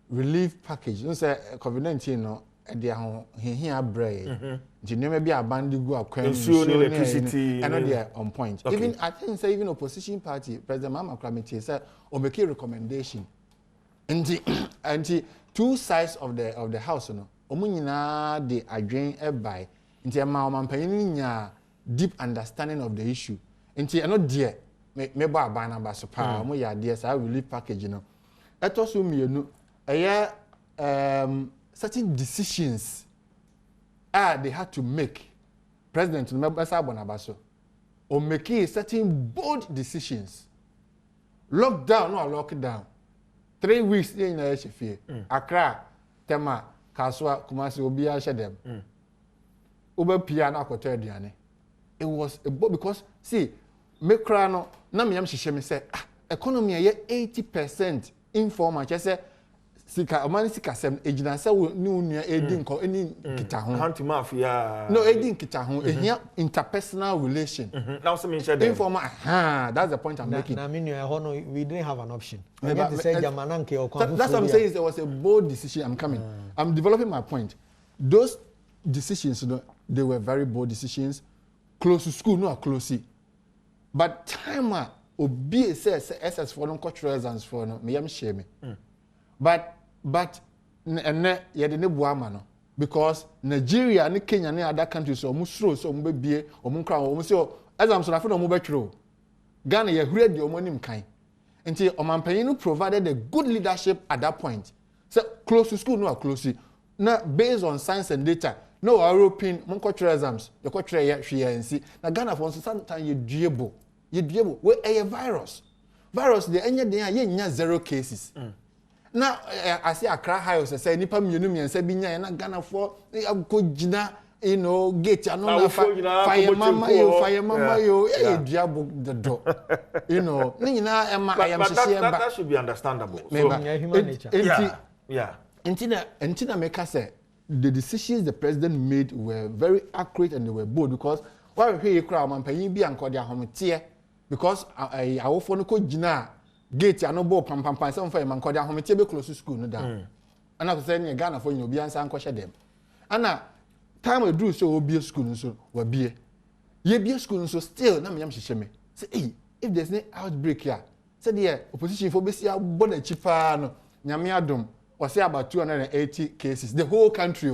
relief package. You say COVID-19 no they are here bread. You never be abandoned go akwan electricity and they are on point. Okay. Even I think say even opposition party President Mama Kramiti said or make a recommendation. And the two sides of the house no omunyina they adwen by nti ma omanpanyin nya deep understanding of the issue. Nti eno de me ba abana ba so pa mo ya de sa relief package no. Etoso mienu eye certain decisions they had to make. President Mbasa Bonabaso or making certain bold decisions. Lockdown or lockdown. 3 weeks in the Accra, Tema, Kaswa, Kumasi, Obia Shadem. Uber Piano Coterdiane. It was a bold because see, Mekrano, Namiam Shishemi said, economy 80% informal. Just say sika omani sika sem ejina se ni unua edi nko eni kita ho anti mafia no edi nkita ho ehia interpersonal relation now some in share informal that's the point I'm making na menu we didn't have an option to say jamananke or that's what I'm saying. It was a bold decision. I'm coming. I'm developing my point. Those decisions, they were very bold decisions. Close to school, not close. But time obi says SS for no cultural reasons for no me am shame. But and ye de ne buama no because Nigeria and Kenya and other countries so musro so mbebie omunkra omusio exam so na fe no mobetwero. Ghana ye hure de omonim kan. Until Omanpayinu provided a good leadership at that point. So close to school, no close. Now based on science and data, no European cultural exams, the cultural and now Ghana for sometimes you dribble. Where a virus. Virus the enya 0 cases. Now I see a cry high say nipa mienu mi say binya na Ghana for go jina gate fire mama yo diabo the door that should be understandable human nature Entina make us say the decisions the president made were very accurate and they were bold because why we cry man panyin bi anko dia hometie because awofo no ko jina gate ano bo pam say on fa man ko dia hometie be close school no down ana ko say ne Ghana for obi ansa anko hye dem ana time we do so obie school nso wa bie ye bie school nso still na me yam hyehyeme say hey if there's no outbreak here say the opposition for be see abona chipa no nyame adom was say about 280 cases the whole country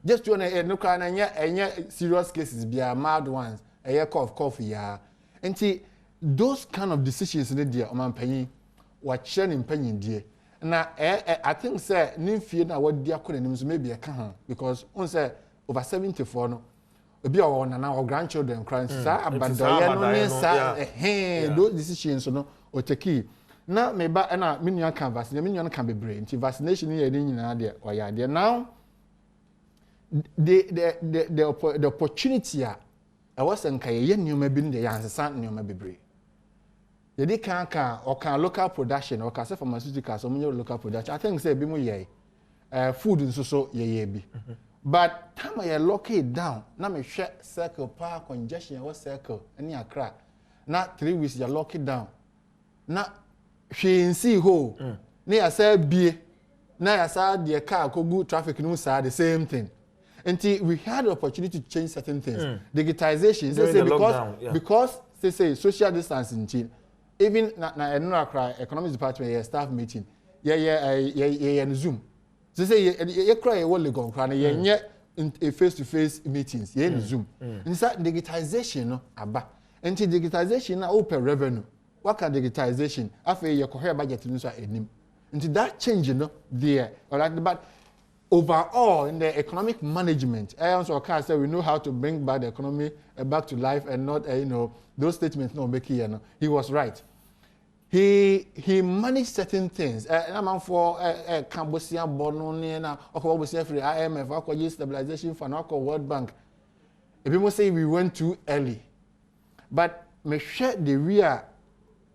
just 280 no cry na enya serious cases be mild ones a cough ya enti those kind of decisions in there Omanpanyin wa chere ni mpanyin die na I think say nimfie na wadi akọ nanim so maybe aka ho because on say over 74 no obi a won na grandchildren crying sa abadoye no ne sa those decisions no o take na me ba na me nua kan vaccine me nua kan bebre nti vaccination ye ni nyina de o ya de now the opportunity a was nka ye nneoma bi nde ya ansesa nneoma bebre yedi kan local production or can say pharmaceuticals so many local production I think say bi mo ye food nso so ye bi but time I lock it down na me hwe circle power congestion was circle any Accra na 3 weeks you lock it down na hwe nsi ho na ya say bie na ya say the car ko good traffic no say the same thing until we had the opportunity to change certain things digitization because they say social distancing even na Nnawotwe economics department staff meeting in Zoom so say you cry a while ago cry na a face to face meetings in Zoom inside digitization no aba until digitization na open revenue what can digitization after you cohere budget no so enim until that change no there but overall in the economic management I also can say we know how to bring back the economy back to life and not those statements no make here no he was right he managed certain things na man for Cambodia bono ne na okobosia free IMF akoji stabilization fund akọ World Bank people say we went too early but me share the real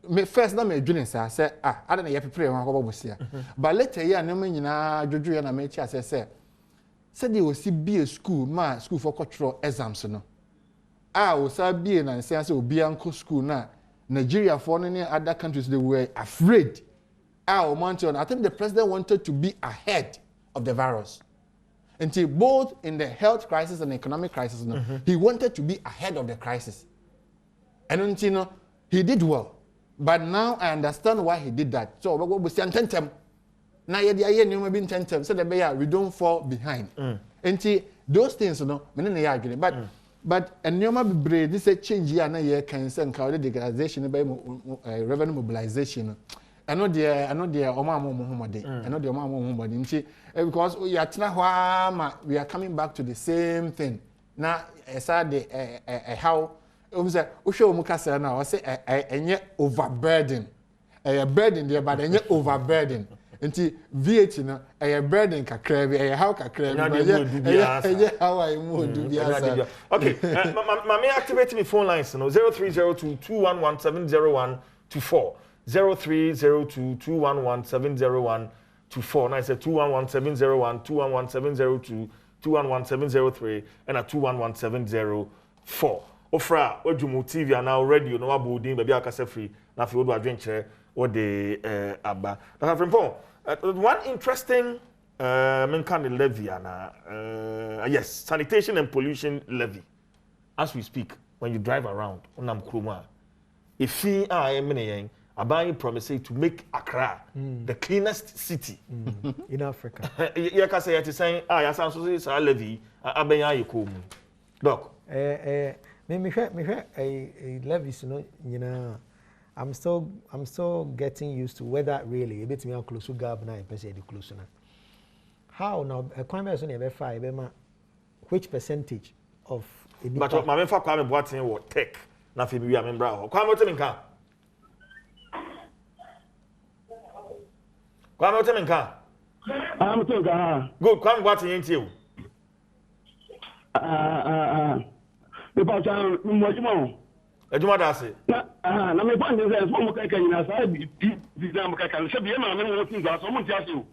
me first na me dwene say I don't ye prepare wan akobosia but later ya na me nyina dwodwo ya na me chi say said they will see be a school for cultural exams no o sa be na say obi anko school na Nigeria for any other countries they were afraid I think the president wanted to be ahead of the virus until both in the health crisis and economic crisis he wanted to be ahead of the crisis and until he did well but now I understand why he did that so we say tentem na ye dia ye nyoma bi tentem so that we don't fall behind until those things me na ya adwene but nyoma bi this a change here na ye kan say nka the digitization by revenue mobilization I know the because we are coming back to the same thing now how say we show mukasa now say enye overburden burden there but enye overburden nti VAT no burden kakra bi how kakra bi how I move do biasa okay me activate me phone lines no 030221170124 0302 211 701 24. Now I said 211 701 211 702 211 703 and a 211 704. Ofra Ojumu TV and now radio no abudin baby akase free na fi odo adwenkyere o de aba. Dr. Frimpong, one interesting menkan levy and yes, sanitation and pollution levy. As we speak, when you drive around onam kroma, if you are Abayi promising to make Accra the cleanest city in Africa. You can say it saying, ya sound so say levy, Abenya yikom. Doc. Me a levies, you know, I'm still getting used to whether really a bit me close to gab na per se the close na. How now a crime person ever five which percentage of but my member kwame boatin wo tech na fi bi a member ho. Kwame oteminka. Kwame oteminka. I'm to ga. Good, kwame boatin enti o. Me pa chan mo jimo. Ejuma da se. Na me pa ndeze so mo kai kan na sa bi na mo kai kan se bi ma me mo tin ga so mo ti ase o.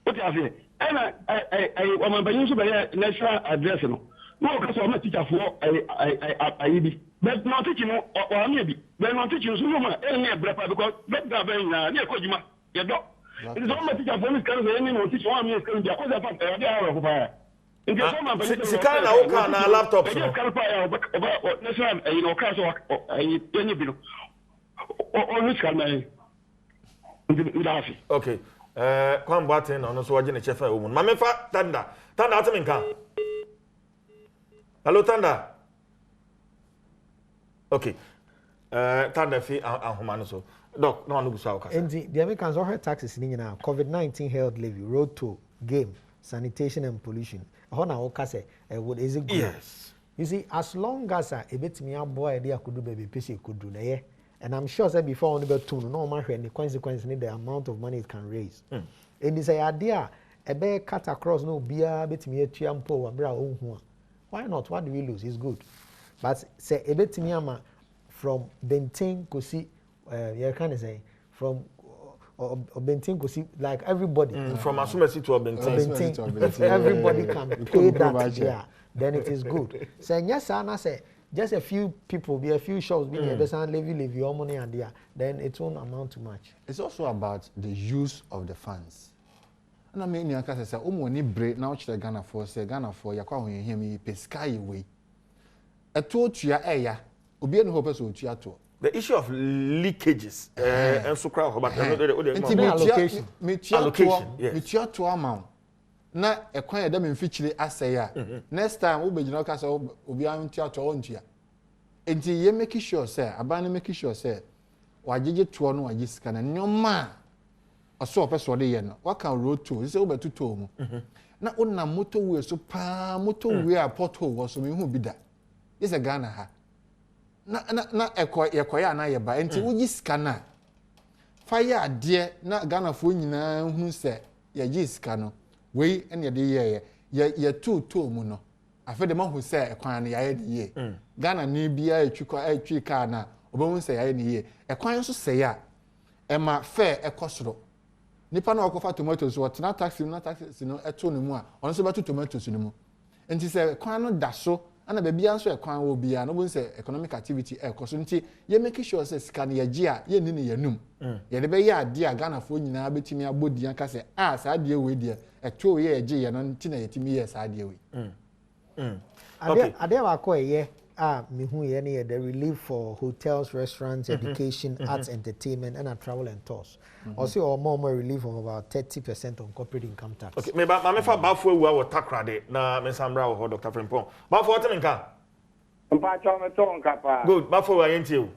O ti ase. I o ma banyin so be national address no. No ka so ma teacher for I bi. But no teaching no o am bi. But no teaching so ma e brepa because bet ga ben na e ko juma. Ye do. It is all my teacher for me kan so any no teach one me kan dia ko za fa e dia ro ko fa. Sikana na uka na laptop so. National you know ka so any bi no. O which can I okay. Kwam Boatin on so waje ne chefa o mun. Ma me fa Tanda ataminka. Hello Tanda. Okay. Tanda fi ahoma no so. Doc, no anu busa okasa. And the Americans all heard taxes in now. COVID-19 health levy, road toll, game, sanitation and pollution. Hona okase would is it good? Yes. You see, as long as a bit me a boy idea could do baby PC could do there. And I'm sure that before on the tune, no matter any consequence need the amount of money it can raise. And it's a idea a bear cut across no beer bit me a chiampo and bra. Why not? What do we lose? It's good. But say a bit me from Benting could see you can say from Benting could see like everybody from Asumesi to Benting. Everybody can pay that yeah, then it is good. Say yes, I say just a few people, be a few shops, be a person levy your money and there, then it won't amount to much. It's also about the use of the funds. And I mean, you can say, money break now. Ghana for ya kwa hear me peskai way. A tour to your area, Obian Hopper so to the issue of leakages and so crowd about allocation. Me to amount. Na ekwan yeda me mfichire asaya next time we begin ka say obi an tia to ontia enti ye make sure say aban make sure say wagege to no wagi sika na nyoma oso opeso de ye no waka road to say obetuto mu na onna motorway so pa motorway a pothole wo so me hu bida yes Ghana ha na ekoya na ye ba enti wugi sika na fire ade na Ghana fo nyina hu say ye gi sika no we and ye two mu no afa de ma hu say ekwan na ye de ye Ghana ni bia etwi car na obahu say ye ne ye ekwan so say ya e ma fair ekosoro nipa na okofa tomatoes what na taxi no eto no mu a ono so beto tomatoes no mu enti say ekwan no da so ana ba bia so ekwan wo bia no bo say economic activity ekoso nti ye make sure say sika na ye gi a ye ni ne yanum ye de be ye ade a Ghana fo nyina betimi abodi aka say sa de we de eto ye agi ye no nti na yetimi ye sa de we okay ade wa ko ye me hu ye ne the relief for hotels, restaurants, education, arts, entertainment and travel and tours. Also or more relief of about 30% on corporate income tax. Okay, me ba me fa bafo ewu a takra de na me samra wo Dr. Frimpong. Bafo oteminka. Mpa chome tonka pa. Good, bafo wa yenti o.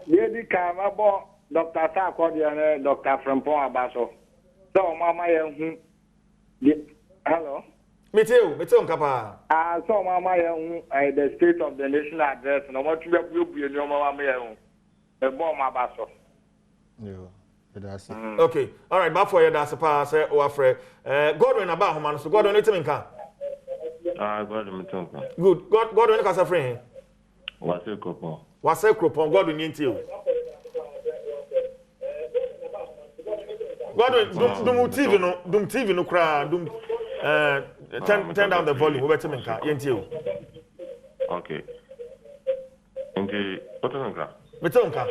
Dedi ka mabo Dr. Sako de Dr. Frimpong abaso. So mama ye hu. Hello. Meteo nkapa. So mama ye hu the state of the national address no what you be no mama ye hu. E bo ma abaso. Yeah. Okay, all right, before you that's a say o afre Godwin aba homa no so Godwin eteminka. Godwin metonka. Good. Godwin ka sa free. Wase kropon Godwin yenti o. Godwin, dum TV no cry, turn down the volume. We better make yentio. Okay. Indeed, what is it? Betonka.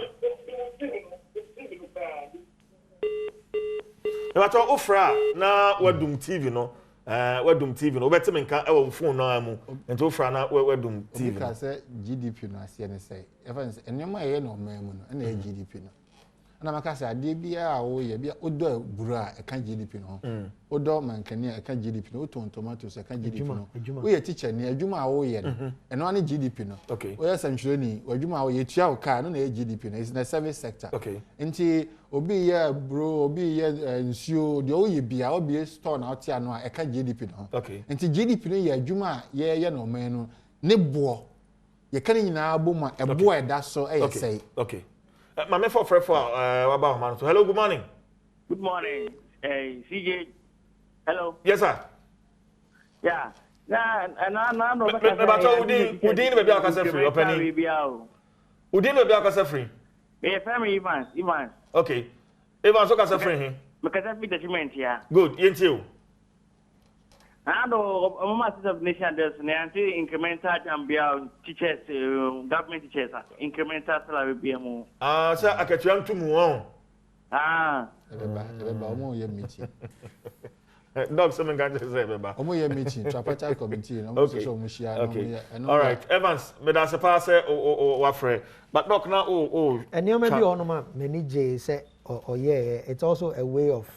But ofra na wadum TV no. Wadum TV no. Better make our phone no amu. And ofra na wadum TV. Because GDP no as you say. Evans, and you may no memo and GDP no. And I'm say DBA or ye odo bura e kan GDP no. Odo mankani e kan GDP no. Oton tomatoes e kan GDP no. We a teacher ni adwuma wo ye no. And one GDP no. Okay. We are santroni adwuma wo ye tua wo car no na GDP no. It's in the service sector. Okay. Nti obi ye bro obi ye nsuo de o ye bia obi store na otia no e kan GDP no. Okay. Nti GDP no ye adwuma ye no man no ne bo ye kan nyina aboma e bo e da so e say. Okay. Mame for about man. So hello, good morning. Good morning. Hey, CJ. Hello. Yes, sir. Yeah. Yeah, and I'm not. But Udin maybe I can say free. Opening. Udin maybe I can say free. Yeah, family Evans. Okay. Evans, okay, say free. Because I feel document here. Good. Yentio. I know I'm a of nation. There's an incremental and teachers, government teachers, incremental salary BMO. Sir, I can try to move on. Omo ye meeting. Dog, someone can say, Beba. Omo ye meeting. Trapacha committee. Okay. All right. Evans, me that's a pass or wafre. But doc now, and you may be on many J say, or yeah, it's also a way of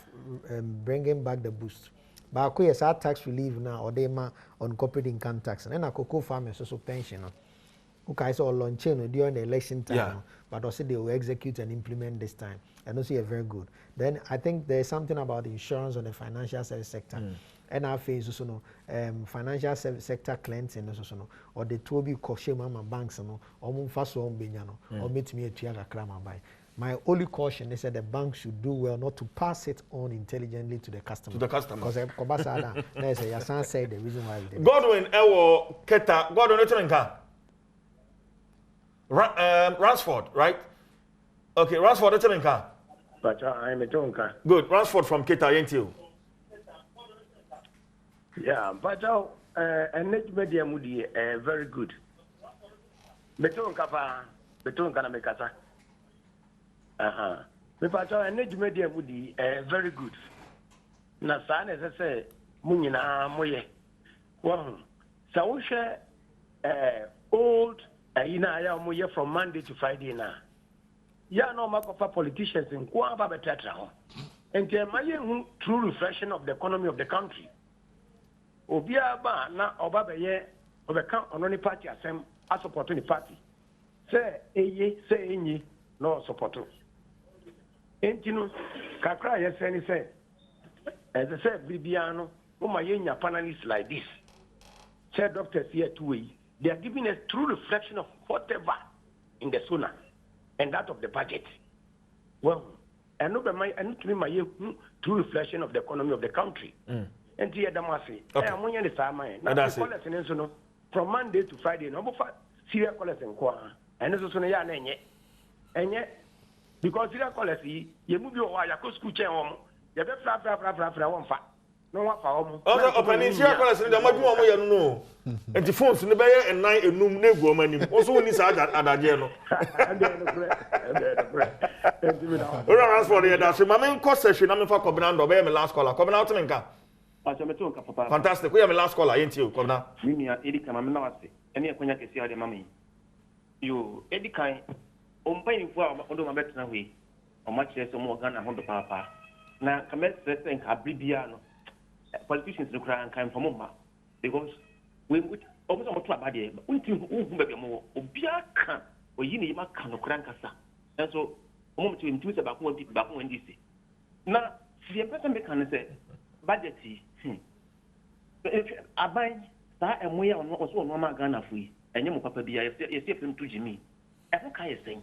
bringing back the boost. But yes, our tax relief now or they on corporate income tax and then a cocoa farmers also pension. Okay, so launch during the election time, yeah. But also they will execute and implement this time. And also a very good. Then I think there's something about the insurance on the financial service sector. And our phase also no financial service sector clients and also no or the two be cautious mama banks no or fast on benyano or meet me a tiaga crama by. My only caution is that the bank should do well not to pass it on intelligently to the customer. Because Kobasada, Yasan said the reason why we did. Godwin, Ewo, Keta, Godwin, Ransford, right? Okay, Ransford, But I'm a Tonka. Good, Ransford from Keta, ain't you? Yeah, but net media moody, very good. Betonka na mekasa. But net media moody, very good. Na san as I say, Munina Moye. Well, so we share old Ina Moye from Monday to Friday now. Yeah, no mark of politicians in Kuaba Betetra. And my true reflection of the economy of the country. Obiaba na Obabaye overcome on any party as a support any party. Say any no support. And you know, Kakra yes any say as I said, Bibiano, my panelists like this. Say doctors here too. They are giving a true reflection of whatever in the SONA and that of the budget. Well, I know my true reflection of the economy of the country. And here Damasi, I'm on the same from Monday to Friday, no serial college and qua, and this is on and yet, because serial college, you move your wire, you school chair home, you have one fat. No one for also opening serial college, the Maduamo, no. And the phones in the bay and night a noon negro man, also when he's at Adageno. For the other, my main cost session, I'm for Covenant, obey my last caller, coming out to Minka. Fantastic. We have a last caller, ain't you? Come now. Mimi ya Edika mama nawase. Eni akonya kesi ya de mami. Yo Edika ompai mfua ondo mabet na wi. Omachire so mo Ghana hondo papa. Na kamet stress nka bibia no. Politicians no kra nka mfamo because we almost about to abade. Unti hu bebe mo obia kan oyi ne yima kan no kra nkasa. And so omo mtu mtu ba ko ndisi. Na si person be kan say budget aban saa emoya ono oso ono ma Ghana fui enye mo papa bia yesi fem to jimi e ho ka yesen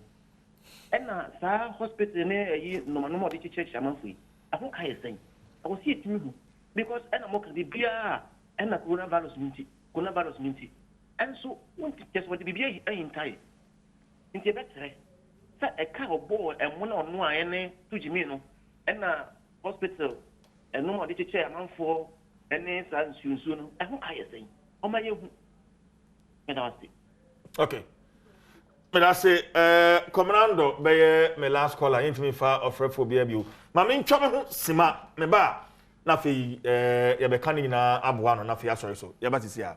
ena saa hospital ne yi no de cheche chama fui e ho ka yesen I was see it me because ena mo ka bia ena coronavirus minti and so won't just what bia yi ayin tai nti betre sa e ka obo emo na ono a ene to jimi no ena hospital ɛno ma de kyekyɛ amanfoɔ ɛne saa nsuo no ɛho ka yɛ sɛn ɔma yɛ hu meda wase okay meda se commando bɛyɛ me last caller yɛntumi fa ɔfrɛfoɔ bia bio ma mentwa me ho sima me ba na afei yɛbɛka no nyinaa aboa no na afei asɔre so yɛba sisi a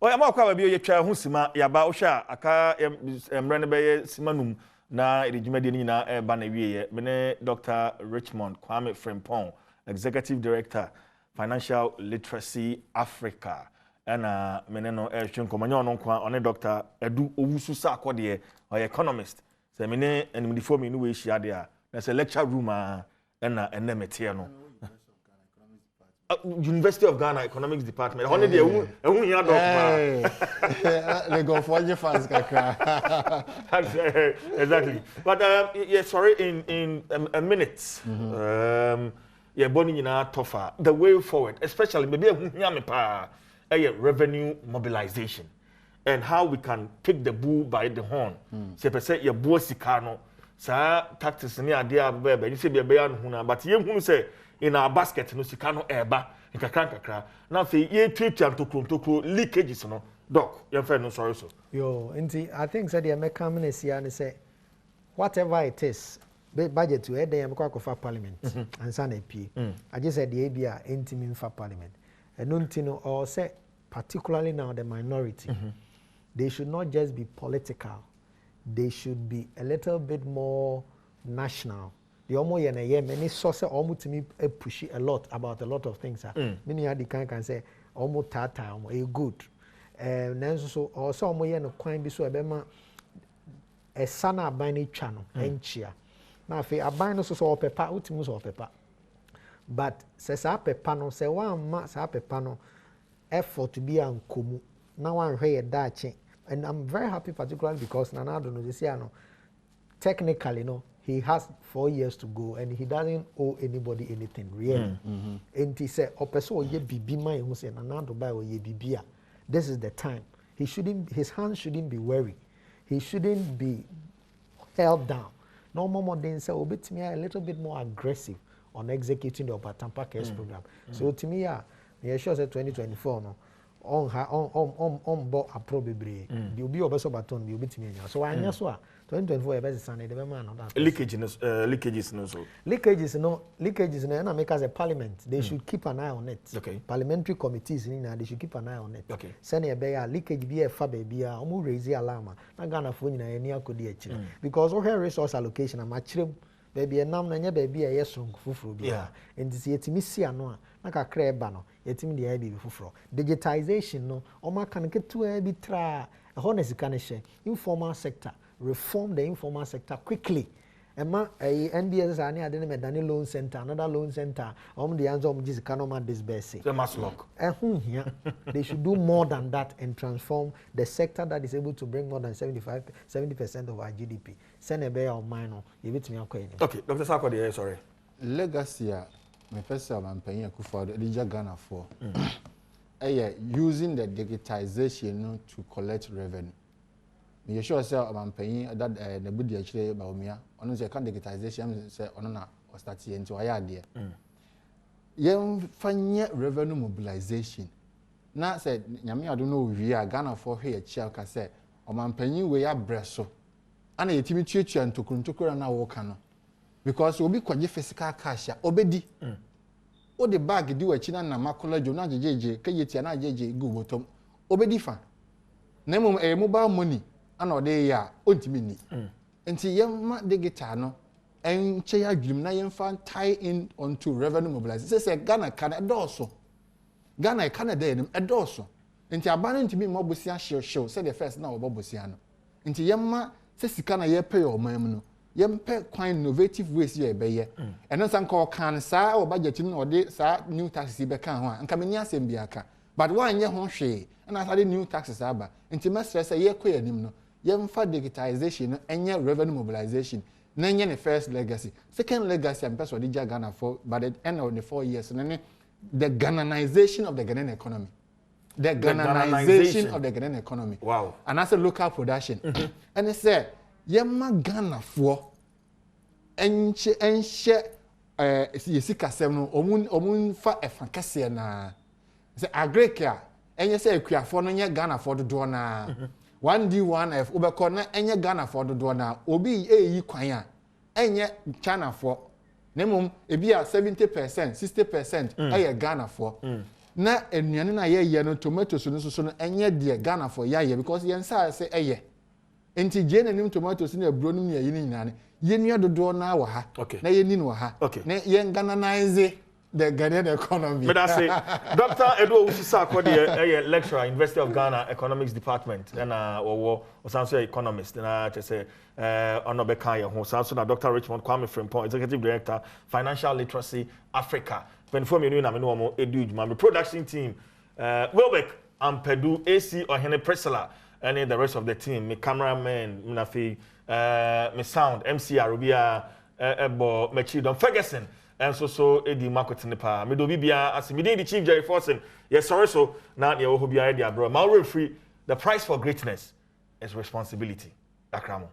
oya ma kwa bi yetwa ho sima yaba wo hwa aka emre ne beye simanum na edwumade ni nyina ba na wieye me ne Dr. Richmond Kwame Frimpong, Executive Director Financial Literacy Africa ana me ne no ehwe nkomanyo no kwa one Dr. Edu Owusu Sakode o economist se me ne animdifo me no we hia de a na se lecture room a na enemete no University of Ghana Economics Department. Only they go for your fans, exactly. But yeah, sorry, in a minute, yeah, Bonnie in our tougher. The way forward, especially maybe a revenue mobilization and how we can take the bull by the horn. Say, per se, your boy Sicano, sa taxes near dear baby, you say be a bayan huna, but you who say. In our basket, no Sicano eba, in Kakranka. Now, for ye treat to leakages, no, doc, your friend, no sorry, so. Yo, I think that they may come in here and say, whatever it is, budget to head them for parliament and San AP. I just said the ABA intimate for parliament. And Nuntino or say, particularly now the minority, they should not just be political, they should be a little bit more national. The almost many sources almost to me push a lot about a lot of things. Many of the can say almost tata a good. And so also almost no coin be so a sana binding channel and cheer. Now if a bind also so paper, ultimus or paper. But says a pepano say one mass a pepano effort to be on kumu. Now I'm here that and I'm very happy particularly because Nanado no this year no technically no. He has 4 years to go and he doesn't owe anybody anything, really. And he said, Opeso ye bibi ma who say Nanado buy ye bibia. This is the time. His hands shouldn't be weary. He shouldn't be held down. No more than say obit me a little bit more aggressive on executing the Opatampa case program. So to me, yeah, sure say 2024 no. On board a probably you'll be over so baton you'll be to me. So I know 2024 best Sunday the man leakages no and I make as a parliament they should keep an eye on it. Okay. Parliamentary committees they should keep an eye on it. Okay. Send a bear leakage be a fa baby raise the alarm. Not gonna phone any akodi because all her resource allocation and match baby a nam na baby a yes fufuru bia enti se yetimi si ano na kakra eba no yetimi de baby fufuru digitization no o ma kan ketu e bi tra e ho na sika ne hye informal sector reform the informal sector quickly ema NBS ani ade ne medani loan center another loan center the answer sika no ma disburse they must lock they should do more than that and transform the sector that is able to bring more than 70% of our GDP. Send a bear on mine. Okay, Dr. Sarkodie, sorry. Legacy, my first time I'm paying a for the Ghana for using the digitization to collect revenue. Me sure say I'm paying that the body actually about me. On the digitization say on or start into a idea. Find revenue mobilization. Now said Yami, I don't know if we are Ghana for here, Chiaka said, or man penny we are bresso. And a timid teacher and to Kuntukura now walk on. Because we'll be quite physical cash, obedi. O the bag do a china na macula, Jonah JJ, Kayetiana JJ, go bottom. Obedi fan. Name a mobile money, and or they are ultimately. And see young digitano. And Chaya Gymnasium fan tie in onto revenue mobilization. Says Ghana can also. Ghana Canada a dorsal. Into abandoning to me Mobusia show, said the first now Bobusiano. Into Yamma says Kana ye pay or mamuno. Yam pay quite innovative ways ye bay. And then some call can sa or budgeting or de sa new taxes be can and Caminia Sembiaka. But one year home she and I had new taxes abba. Into master say ye queer nimno. Yam for digitization and ye revenue mobilization. Nanya the first legacy. Second legacy I'm persuaded Ghana for by the end of the 4 years and the Ghananization of the Ghanaian economy. The Ghananization of the Ghanaian economy. Wow. And that's a local production. And it said, Yema Ghana for enche yesika semno omun fa efakase na. Say agreka enye say akuafo no nye Ghana for do na. 1D1F ubekọ na enye Ghana for do na. Obi eyi kwan a enye China for Nemum ebia 70%, 60% aye Ghana for. Na enuane na ye no tomatoes no so no enye de Ghana for ye because yen say say eye. Enti je nanim tomatoes na aburo nim ye ni nyane. Ye nua dodo na wa ha. Na ye ni no ha. Na ye Ghananize the Ghanaian economy. But I say, Dr. Edward Usisako, the lecturer, University of Ghana Economics Department, and or also economist, and I just say, Onobekaya, who's also Dr. Richmond Kwame Frimpong, Executive Director, Financial Literacy Africa. When for me, I know my production team, Wilbeck, and Pedu, AC, or Henry Presela, and the rest of the team, my cameraman, Munafi, my sound, MC Arubia, Ebo, Mechidon Ferguson. And so Eddie marketing pa me do bibia as me dey the chief Jerry Forson yes sorry so now you will be idea bro my free the price for greatness is responsibility akramo